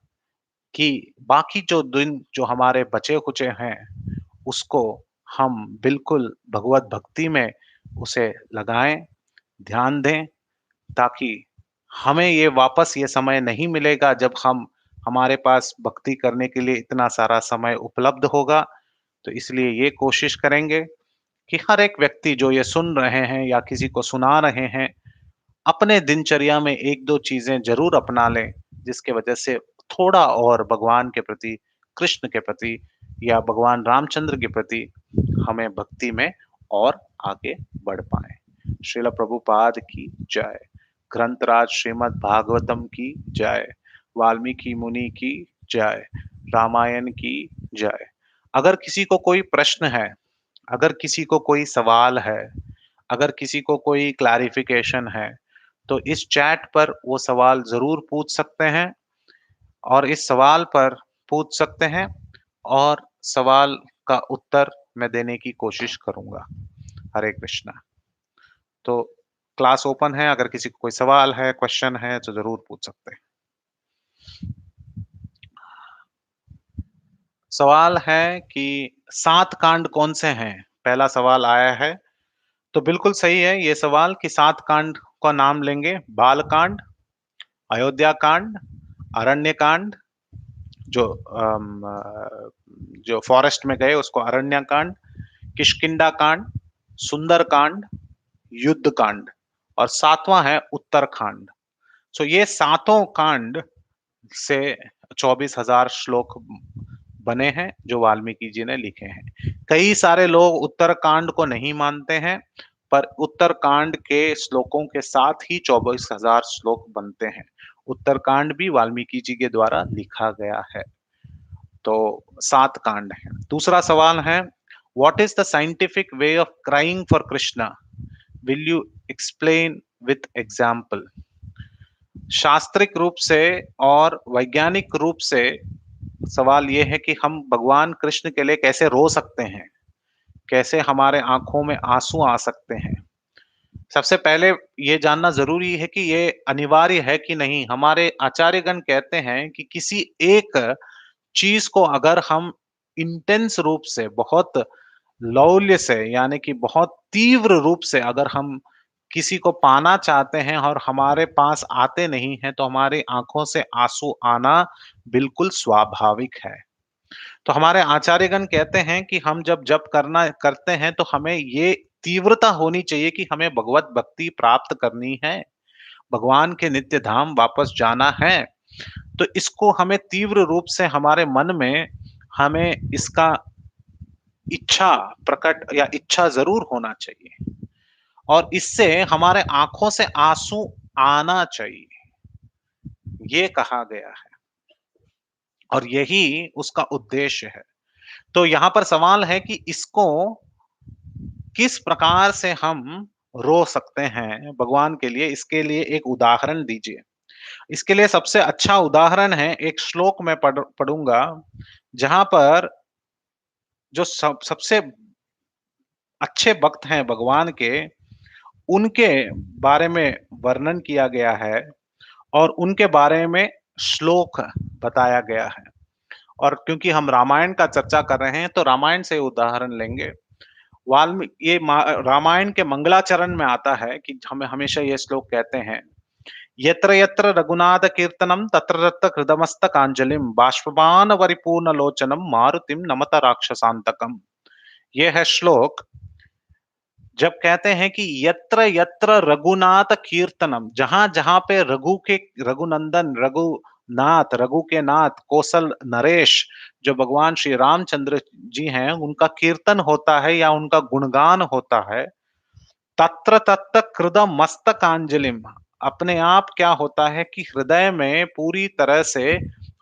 कि बाकी जो दिन जो हमारे बचे-खुचे हैं, उसको हम बिल्कुल भगवत भक्ति में उसे लगाएँ, ध्यान दें, ताकि हमें ये वापस ये समय नहीं मिलेगा जब हम हमारे पास भक्ति करने के लिए इतना सारा समय उपलब्ध होगा। तो इसलिए ये कोशिश करेंगे कि हर एक व्यक्ति जो ये सुन रहे हैं या किसी को सुना रहे हैं, अपने दिनचर्या में 1-2 चीज़ें ज़रूर अपना लें, जिसकी वजह से थोड़ा और भगवान के प्रति, कृष्ण के प्रति या भगवान रामचंद्र के प्रति हमें भक्ति में और आगे बढ़ पाएँ। श्रील प्रभुपाद की जय। ग्रंथराज श्रीमद् भागवतम की जय। वाल्मीकि मुनि की जय। रामायण की जय। अगर किसी को कोई प्रश्न है, अगर किसी को कोई सवाल है, अगर किसी को कोई क्लैरिफ़िकेशन है, तो इस चैट पर वो सवाल ज़रूर पूछ सकते हैं और इस सवाल पर पूछ सकते हैं और सवाल का उत्तर मैं देने की कोशिश करूँगा। हरे कृष्णा। तो क्लास ओपन है, अगर किसी को कोई सवाल है, क्वेश्चन है तो ज़रूर पूछ सकते हैं। सवाल है कि 7 कांड कौन से हैं? पहला सवाल आया है। तो बिल्कुल सही है ये सवाल कि 7 कांड का नाम लेंगे। बाल कांड, अयोध्या कांड, अरण्य कांड, जो जो फॉरेस्ट में गए उसको अरण्य कांड, किष्किंधा कांड, सुंदर कांड, युद्ध कांड और 7वां है उत्तरकांड। सो ये सातों कांड से 24,000 श्लोक बने हैं जो वाल्मीकि जी ने लिखे हैं। कई सारे लोग उत्तरकांड को नहीं मानते हैं, पर उत्तरकांड के श्लोकों के साथ ही 24,000 श्लोक बनते हैं। उत्तरकांड भी वाल्मीकि जी के द्वारा लिखा गया है। तो 7 कांड हैं। दूसरा सवाल है, what is the scientific way of crying for Krishna? Will you explain with example? शास्त्रिक रूप से और वैज्ञानिक रूप से सवाल ये है कि हम भगवान कृष्ण के लिए कैसे रो सकते हैं? कैसे हमारे आँखों में आँसू आ सकते हैं? सबसे पहले ये जानना ज़रूरी है कि ये अनिवार्य है कि नहीं। हमारे आचार्यगण कहते हैं कि किसी एक चीज़ को अगर हम इंटेंस रूप से, बहुत लौल्य से, यानी कि बहुत तीव्र रूप से अगर हम किसी को पाना चाहते हैं और हमारे पास आते नहीं हैं, तो हमारी आँखों से आँसू आना बिल्कुल स्वाभाविक है। तो हमारे आचार्यगण कहते हैं कि हम जब जप करना करते हैं तो हमें ये तीव्रता होनी चाहिए कि हमें भगवत भक्ति प्राप्त करनी है, भगवान के नित्य धाम वापस जाना है। तो इसको हमें तीव्र रूप से हमारे मन में हमें इसका इच्छा प्रकट या इच्छा ज़रूर होना चाहिए और इससे हमारे आँखों से आँसू आना चाहिए, ये कहा गया है और यही उसका उद्देश्य है। तो यहाँ पर सवाल है कि इसको किस प्रकार से हम रो सकते हैं भगवान के लिए, इसके लिए एक उदाहरण दीजिए। इसके लिए सबसे अच्छा उदाहरण है, एक श्लोक मैं पढ़ूंगा जहां पर जो सबसे अच्छे भक्त हैं भगवान के, उनके बारे में वर्णन किया गया है और उनके बारे में श्लोक बताया गया है। और क्योंकि हम रामायण का चर्चा कर रहे हैं तो रामायण से उदाहरण लेंगे। वाल्मीकि ये रामायण के मंगलाचरण में आता है कि हमें हमेशा ये श्लोक कहते हैं, यत्र यत्र रघुनाथ कीर्तनम तत्र तत्र हृदमस्तकांजलिम बाष्पवान परिपूर्ण लोचनम मारुतिम नमत राक्षसांतकम। ये है श्लोक। जब कहते हैं कि यत्र यत्र रघुनाथ कीर्तनम, जहां जहां पे रघु के, रघुनंदन, रघुनाथ, रघु के नाथ, कौशल नरेश जो भगवान श्री रामचंद्र जी हैं, उनका कीर्तन होता है या उनका गुणगान होता है, तत्र तत्र कृद मस्तकांजलिम, अपने आप क्या होता है कि हृदय में पूरी तरह से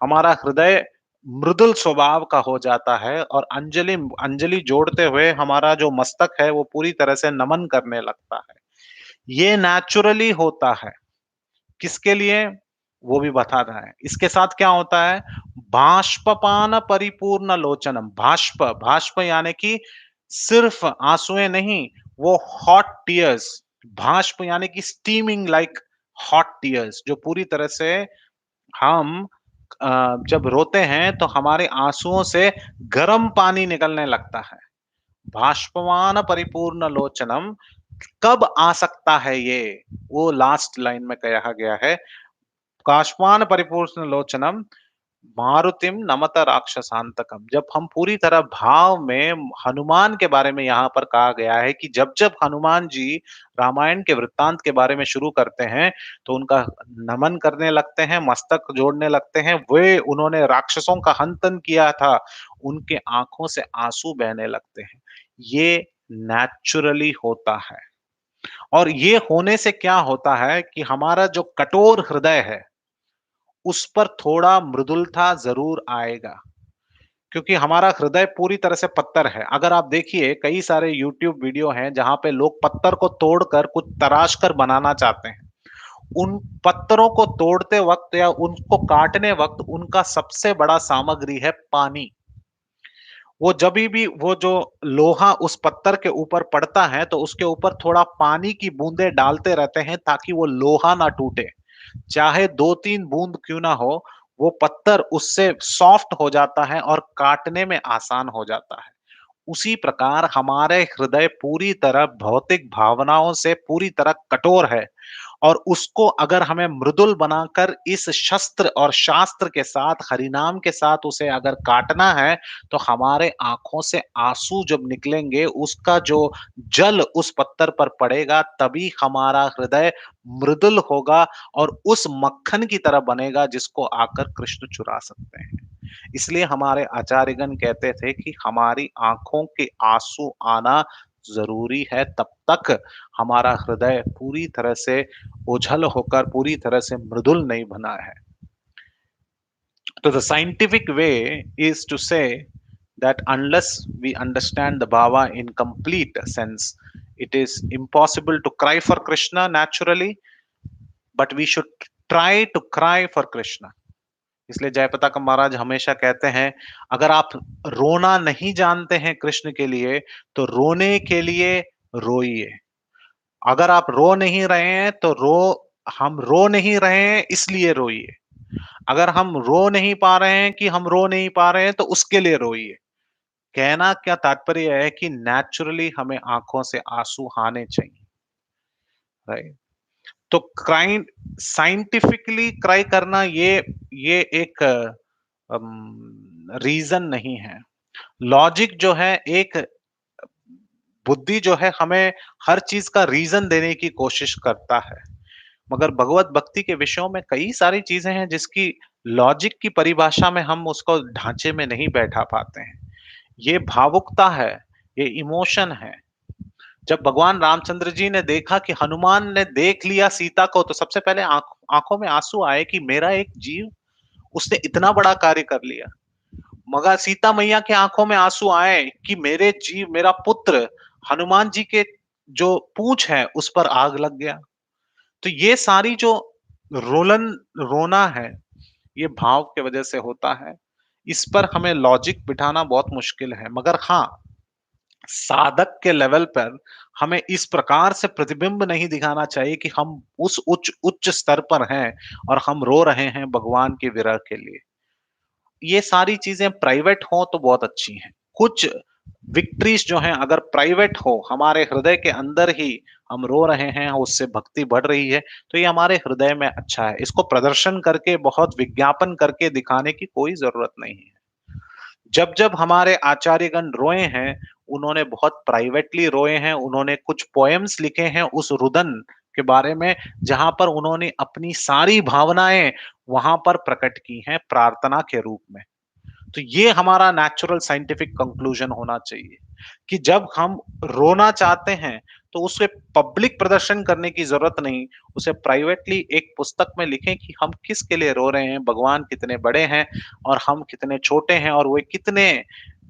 हमारा हृदय मृदुल स्वभाव का हो जाता है और अंजलि अंजलि जोड़ते हुए हमारा जो मस्तक है वो पूरी तरह से नमन करने लगता है। ये नेचुरली होता है। किसके लिए? वो भी बताता है। इसके साथ क्या होता है? बाष्पपान परिपूर्ण लोचनम। बाष्प, बाष्प यानी कि सिर्फ आंसुएं नहीं, वो हॉट टीयर्स। बाष्प यानी कि स्टीमिंग लाइक हॉट टीयर्स, जो पूरी तरह से हम जब रोते हैं तो हमारे आंसुओं से गर्म पानी निकलने लगता है। बाष्पवान परिपूर्ण लोचनम, कब आ सकता है ये? वो लास्ट लाइन में कहा गया है, काष्मान परिपूर्ण लोचनम मारुतिम नमत राक्षसांतकम। जब हम पूरी तरह भाव में, हनुमान के बारे में यहाँ पर कहा गया है कि जब जब हनुमान जी रामायण के वृत्तांत के बारे में शुरू करते हैं तो उनका नमन करने लगते हैं, मस्तक जोड़ने लगते हैं। वे उन्होंने राक्षसों का हंतन किया था, उनके आंखों से आंसू बहने लगते हैं। ये नेचुरली होता है। और ये होने से क्या होता है कि हमारा जो कठोर हृदय है उस पर थोड़ा मृदुलता ज़रूर आएगा, क्योंकि हमारा हृदय पूरी तरह से पत्थर है। अगर आप देखिए कई सारे यूट्यूब वीडियो हैं जहाँ पे लोग पत्थर को तोड़कर कुछ तराश कर बनाना चाहते हैं। उन पत्थरों को तोड़ते वक़्त या उनको काटने वक़्त उनका सबसे बड़ा सामग्री है पानी। वो जभी भी वो जो लोहा उस पत्थर के ऊपर पड़ता है, तो उसके ऊपर थोड़ा पानी की बूंदें डालते रहते हैं ताकि वो लोहा ना टूटे। चाहे 2-3 बूंद क्यों ना हो, वो पत्थर उससे सॉफ्ट हो जाता है और काटने में आसान हो जाता है। उसी प्रकार हमारे हृदय पूरी तरह भौतिक भावनाओं से पूरी तरह कठोर है और उसको अगर हमें मृदुल बनाकर इस शस्त्र और शास्त्र के साथ, हरिनाम के साथ उसे अगर काटना है, तो हमारे आँखों से आँसू जब निकलेंगे, उसका जो जल उस पत्थर पर पड़ेगा, तभी हमारा हृदय मृदुल होगा और उस मक्खन की तरह बनेगा जिसको आकर कृष्ण चुरा सकते हैं। इसलिए हमारे आचार्यगण कहते थे कि हमारी आँखों के आँसू आना ज़रूरी है, तब तक हमारा हृदय पूरी तरह से ओझल होकर पूरी तरह से मृदुल नहीं बना है। So the scientific way is to say that unless we understand the bhava in complete sense, it is impossible to cry for Krishna naturally, but we should try to cry for Krishna. इसलिए जयप्रताप महाराज हमेशा कहते हैं, अगर आप रोना नहीं जानते हैं कृष्ण के लिए, तो रोने के लिए रोइए। अगर आप रो नहीं रहे हैं, तो हम रो नहीं रहे हैं इसलिए रोइए। अगर हम रो नहीं पा रहे हैं कि हम रो नहीं पा रहे हैं, तो उसके लिए रोइए। कहना क्या तात्पर्य है कि नेचुरली हमें आँखों से आँसू आने चाहिए, राइट? तो क्राइम साइंटिफिकली क्राई करना ये एक रीज़न नहीं है। लॉजिक जो है एक बुद्धि जो है हमें हर चीज़ का रीज़न देने की कोशिश करता है। मगर भगवत भक्ति के विषयों में कई सारी चीज़ें हैं जिसकी लॉजिक की परिभाषा में हम उसको ढाँचे में नहीं बैठा पाते हैं। ये भावुकता है, ये इमोशन है। जब भगवान रामचंद्र जी ने देखा कि हनुमान ने देख लिया सीता को, तो सबसे पहले आँखों में आँसू आए कि मेरा एक जीव, उसने इतना बड़ा कार्य कर लिया। मगर सीता मैया की आँखों में आँसू आए कि मेरे जीव, मेरा पुत्र हनुमान जी के जो पूँछ है उस पर आग लग गया। तो ये सारी जो रोलन रोना है, ये भाव के वजह से होता है। इस पर हमें लॉजिक बिठाना बहुत मुश्किल है। मगर हाँ, साधक के लेवल पर हमें इस प्रकार से प्रतिबिंब नहीं दिखाना चाहिए कि हम उस उच्च उच्च स्तर पर हैं और हम रो रहे हैं भगवान के विरह के लिए। ये सारी चीज़ें प्राइवेट हों तो बहुत अच्छी हैं। कुछ विक्ट्रीज़ जो हैं अगर प्राइवेट हो, हमारे हृदय के अंदर ही हम रो रहे हैं, उससे भक्ति बढ़ रही है, तो ये हमारे हृदय में अच्छा है। इसको प्रदर्शन करके, बहुत विज्ञापन करके दिखाने की कोई ज़रूरत नहीं है। जब-जब हमारे आचार्यगण रोए हैं, उन्होंने बहुत प्राइवेटली रोए हैं, उन्होंने कुछ पोएम्स लिखे हैं उस रुदन के बारे में, जहाँ पर उन्होंने अपनी सारी भावनाएँ वहाँ पर प्रकट की हैं प्रार्थना के रूप में। तो ये हमारा नेचुरल साइंटिफिक कंक्लूजन होना चाहिए कि जब हम रोना चाहते हैं तो उसे पब्लिक प्रदर्शन करने की जरूरत नहीं, उसे प्राइवेटली एक पुस्तक में लिखें कि हम किसके लिए रो रहे हैं, भगवान कितने बड़े हैं और हम कितने छोटे हैं और वे कितने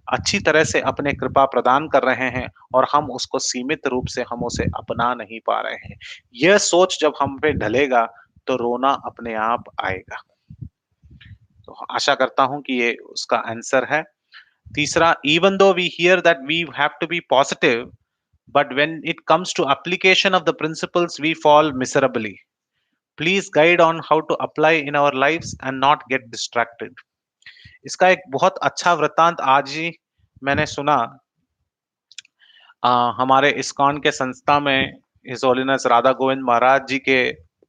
अच्छी तरह से अपने कृपा प्रदान कर रहे हैं और हम उसको सीमित रूप से हम उसे अपना नहीं पा रहे हैं। यह सोच जब हम पे ढलेगा तो रोना अपने आप आएगा। तो आशा करता हूँ कि ये उसका आंसर है। तीसरा, even though we hear that we have to be positive, but when it comes to application of the principles we fall miserably. Please guide on how to apply in our lives and not get distracted. इसका एक बहुत अच्छा वृत्तांत आज ही मैंने सुना। हमारे इस्कॉन के संस्था में हिज होलीनेस राधा गोविंद महाराज जी के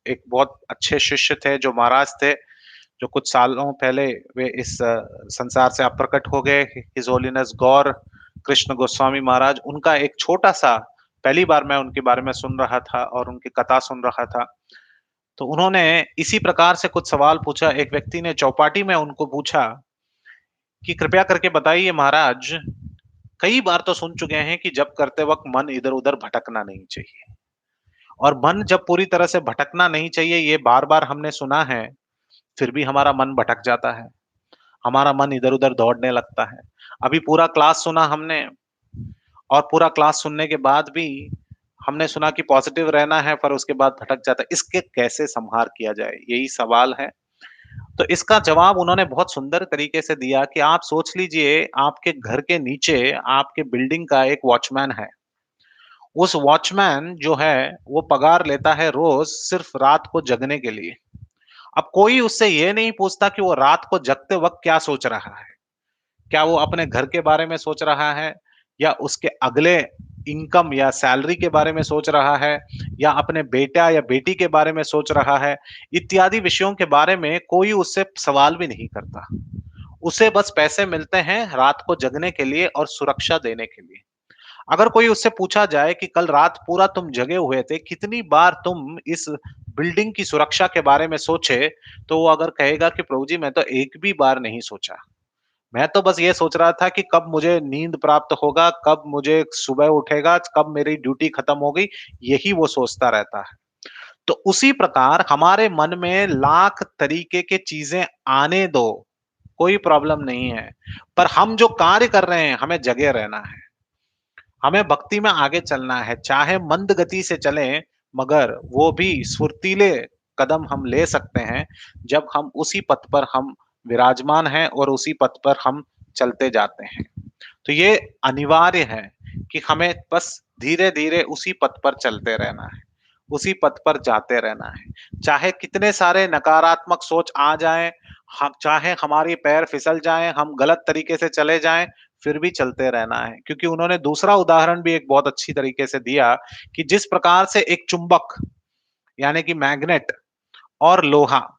एक बहुत अच्छे शिष्य थे जो महाराज थे, जो कुछ सालों पहले वे इस संसार से अप्रकट हो गए। हिज होलीनेस गौर कृष्ण गोस्वामी महाराज, उनका एक छोटा सा, पहली बार मैं उनके बारे में सुन रहा था और उनकी कथा सुन रहा था। तो उन्होंने इसी प्रकार से कुछ सवाल पूछा। एक व्यक्ति ने चौपाटी में उनको पूछा कि कृपया करके बताइए महाराज, कई बार तो सुन चुके हैं कि जब करते वक्त मन इधर उधर भटकना नहीं चाहिए, और मन जब पूरी तरह से भटकना नहीं चाहिए ये बार बार हमने सुना है, फिर भी हमारा मन भटक जाता है, हमारा मन इधर-उधर दौड़ने लगता है। अभी पूरा क्लास सुना हमने और पूरा क्लास सुनने के बाद भी हमने सुना कि पॉजिटिव रहना है पर उसके बाद भटक जाता है। इसके कैसे संहार किया जाए? यही सवाल है। तो इसका जवाब उन्होंने बहुत सुंदर तरीके से दिया कि आप सोच लीजिए आपके घर के नीचे आपके बिल्डिंग का एक वॉचमैन है। उस वॉचमैन जो है वो पगार लेता है रोज़ सिर्फ़ रात को जगने के लिए। अब कोई उससे ये नहीं पूछता कि वो रात को जगते वक़्त क्या सोच रहा है? क्या वो अपने घर के बारे में सोच रहा है? या उसके अगले इनकम या सैलरी के बारे में सोच रहा है? या अपने बेटा या बेटी के बारे में सोच रहा है? इत्यादि विषयों के बारे में कोई उससे सवाल भी नहीं करता। उसे बस पैसे मिलते हैं रात को जगने के लिए और सुरक्षा देने के लिए। अगर कोई उससे पूछा जाए कि कल रात पूरा तुम जगे हुए थे, कितनी बार तुम इस बिल्डिंग की सुरक्षा के बारे में सोचे? तो वो अगर कहेगा कि प्रभु जी मैं तो एक भी बार नहीं सोचा। मैं तो बस ये सोच रहा था कि कब मुझे नींद प्राप्त होगा, कब मुझे सुबह उठेगा, कब मेरी ड्यूटी खत्म हो गई, यही वो सोचता रहता है। तो उसी प्रकार हमारे मन में लाख तरीके के चीज़ें आने दो, कोई प्रॉब्लम नहीं है। पर हम जो कार्य कर रहे हैं, हमें जगे रहना है। हमें भक्ति में आगे चलना है, चाहे मंद गति से चलें, मगर वो भी फुर्तीले कदम हम ले सकते हैं, जब हम उसी पथ पर हम विराजमान हैं और उसी पथ पर हम चलते जाते हैं। तो ये अनिवार्य है कि हमें बस धीरे-धीरे उसी पथ पर चलते रहना है, उसी पथ पर जाते रहना है। चाहे कितने सारे नकारात्मक सोच आ जाएँ, हम चाहे हमारे पैर फिसल जाएँ, हम गलत तरीके से चले जाएँ, फिर भी चलते रहना है। क्योंकि उन्होंने दूसरा उदाहरण भी एक बहुत अच्छी तरीके से दिया कि जिस प्रकार से एक चुंबक, यानी कि मैग्नेट और लोहा,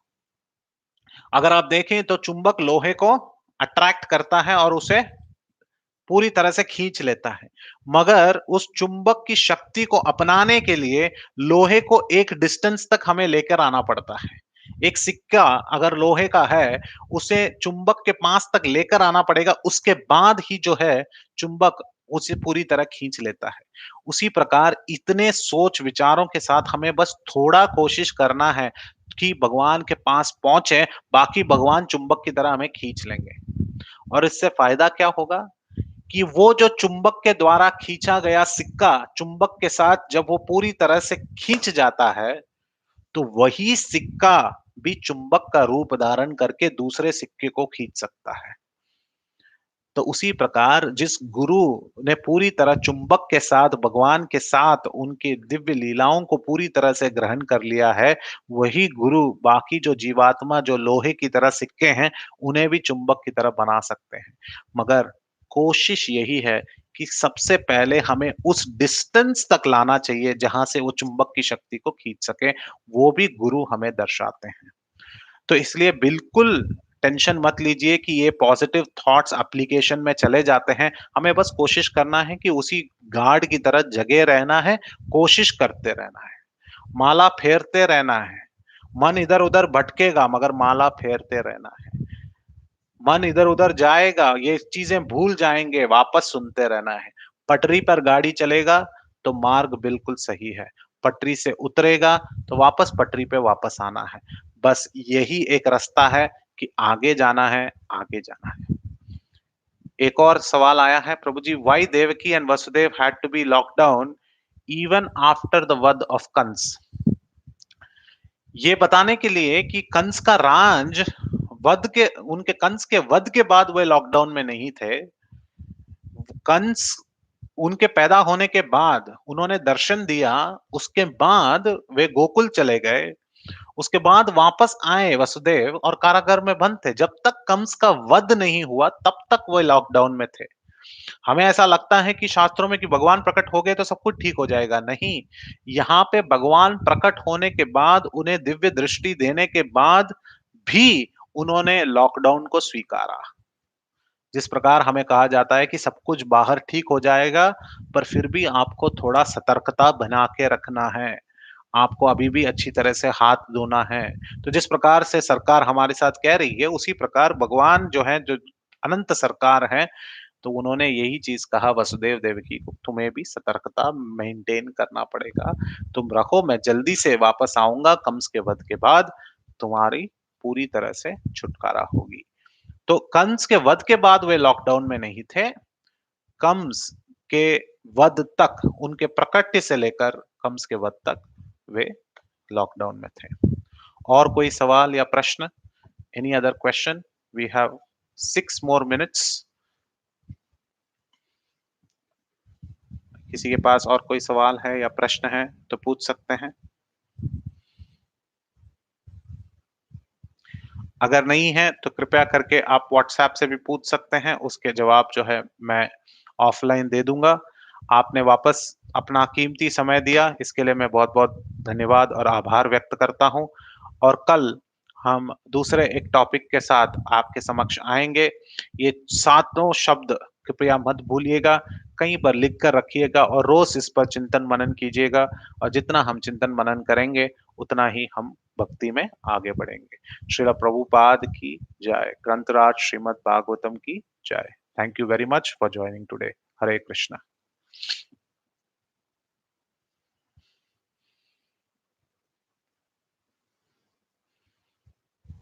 अगर आप देखें तो चुंबक लोहे को अट्रैक्ट करता है और उसे पूरी तरह से खींच लेता है। मगर उस चुंबक की शक्ति को अपनाने के लिए लोहे को एक डिस्टेंस तक हमें लेकर आना पड़ता है। एक सिक्का अगर लोहे का है, उसे चुंबक के पास तक लेकर आना पड़ेगा, उसके बाद ही जो है चुंबक उसे पूरी तरह खींच लेता है। उसी प्रकार इतने सोच विचारों के साथ हमें बस थोड़ा कोशिश करना है कि भगवान के पास पहुँचे, बाकी भगवान चुंबक की तरह हमें खींच लेंगे। और इससे फ़ायदा क्या होगा? कि वो जो चुंबक के द्वारा खींचा गया सिक्का चुंबक के साथ जब वो पूरी तरह से खींच जाता है, तो वही सिक्का भी चुंबक का रूप धारण करके दूसरे सिक्के को खींच सकता है। तो उसी प्रकार जिस गुरु ने पूरी तरह चुंबक के साथ, भगवान के साथ उनकी दिव्य लीलाओं को पूरी तरह से ग्रहण कर लिया है, वही गुरु बाकी जो जीवात्मा जो लोहे की तरह सिक्के हैं, उन्हें भी चुंबक की तरह बना सकते हैं। मगर कोशिश यही है कि सबसे पहले हमें उस डिस्टेंस तक लाना चाहिए जहाँ से वो चुंबक की शक्ति को खींच सकें, वो भी गुरु हमें दर्शाते हैं। तो इसलिए बिल्कुल टेंशन मत लीजिए कि ये पॉजिटिव थॉट्स एप्लीकेशन में चले जाते हैं। हमें बस कोशिश करना है कि उसी गार्ड की तरह जगे रहना है, कोशिश करते रहना है, माला फेरते रहना है। मन इधर-उधर भटकेगा मगर माला फेरते रहना है। मन इधर-उधर जाएगा, ये चीज़ें भूल जाएँगे, वापस सुनते रहना है। पटरी पर गाड़ी चलेगा तो मार्ग बिल्कुल सही है। पटरी से उतरेगा तो वापस पटरी पे वापस आना है। बस यही एक रास्ता है कि आगे जाना है, आगे जाना है। एक और सवाल आया है, प्रभु जी, why Devaki and Vasudev had to be locked down even after the वध ऑफ कंस? ये बताने के लिए कि कंस का राज वध के उनके कंस के वध के बाद वे लॉकडाउन में नहीं थे। कंस उनके पैदा होने के बाद उन्होंने दर्शन दिया, उसके बाद वे गोकुल चले गए, उसके बाद वापस आए वसुदेव और कारागार में बंद थे। जब तक कंस का वध नहीं हुआ, तब तक वो लॉकडाउन में थे। हमें ऐसा लगता है कि शास्त्रों में कि भगवान प्रकट हो गए तो सब कुछ ठीक हो जाएगा। नहीं, यहाँ पे भगवान प्रकट होने के बाद, उन्हें दिव्य दृष्टि देने के बाद भी उन्होंने लॉकडाउन को स्वीकारा। जिस प्रकार हमें कहा जाता है कि सब कुछ बाहर ठीक हो जाएगा, पर फिर भी आपको थोड़ा सतर्कता बना के रखना है। आपको अभी भी अच्छी तरह से हाथ धोना है। तो जिस प्रकार से सरकार हमारे साथ कह रही है, उसी प्रकार भगवान जो है, जो अनंत सरकार है, तो उन्होंने यही चीज़ कहा वसुदेव देवकी को, तुम्हें भी सतर्कता मेंटेन करना पड़ेगा। तुम रखो, मैं जल्दी से वापस आऊँगा कंस के वध के बाद, तुम्हारी पूरी तरह से छुटकारा होगी। तो कंस के वध के बाद वे लॉकडाउन में नहीं थे। कंस के वध तक, उनके प्रकट्य से लेकर कंस के वध तक वे लॉकडाउन में थे। और कोई सवाल या प्रश्न? Any other question? We have 6 more minutes. किसी के पास और कोई सवाल है या प्रश्न है तो पूछ सकते हैं। अगर नहीं है तो कृपया करके आप व्हाट्सएप से भी पूछ सकते हैं, उसके जवाब जो है मैं ऑफलाइन दे दूंगा। आपने वापस अपना कीमती समय दिया, इसके लिए मैं बहुत बहुत धन्यवाद और आभार व्यक्त करता हूं। और कल हम दूसरे एक टॉपिक के साथ आपके समक्ष आएंगे। ये सातों शब्द कृपया मत भूलिएगा, कहीं पर लिख कर रखिएगा और रोज इस पर चिंतन मनन कीजिएगा। और जितना हम चिंतन मनन करेंगे उतना ही हम भक्ति में आगे बढ़ेंगे। श्रील प्रभुपाद की जय। ग्रंथराज श्रीमद् भागवतम की जय। Thank you very much for joining today. Hare Krishna.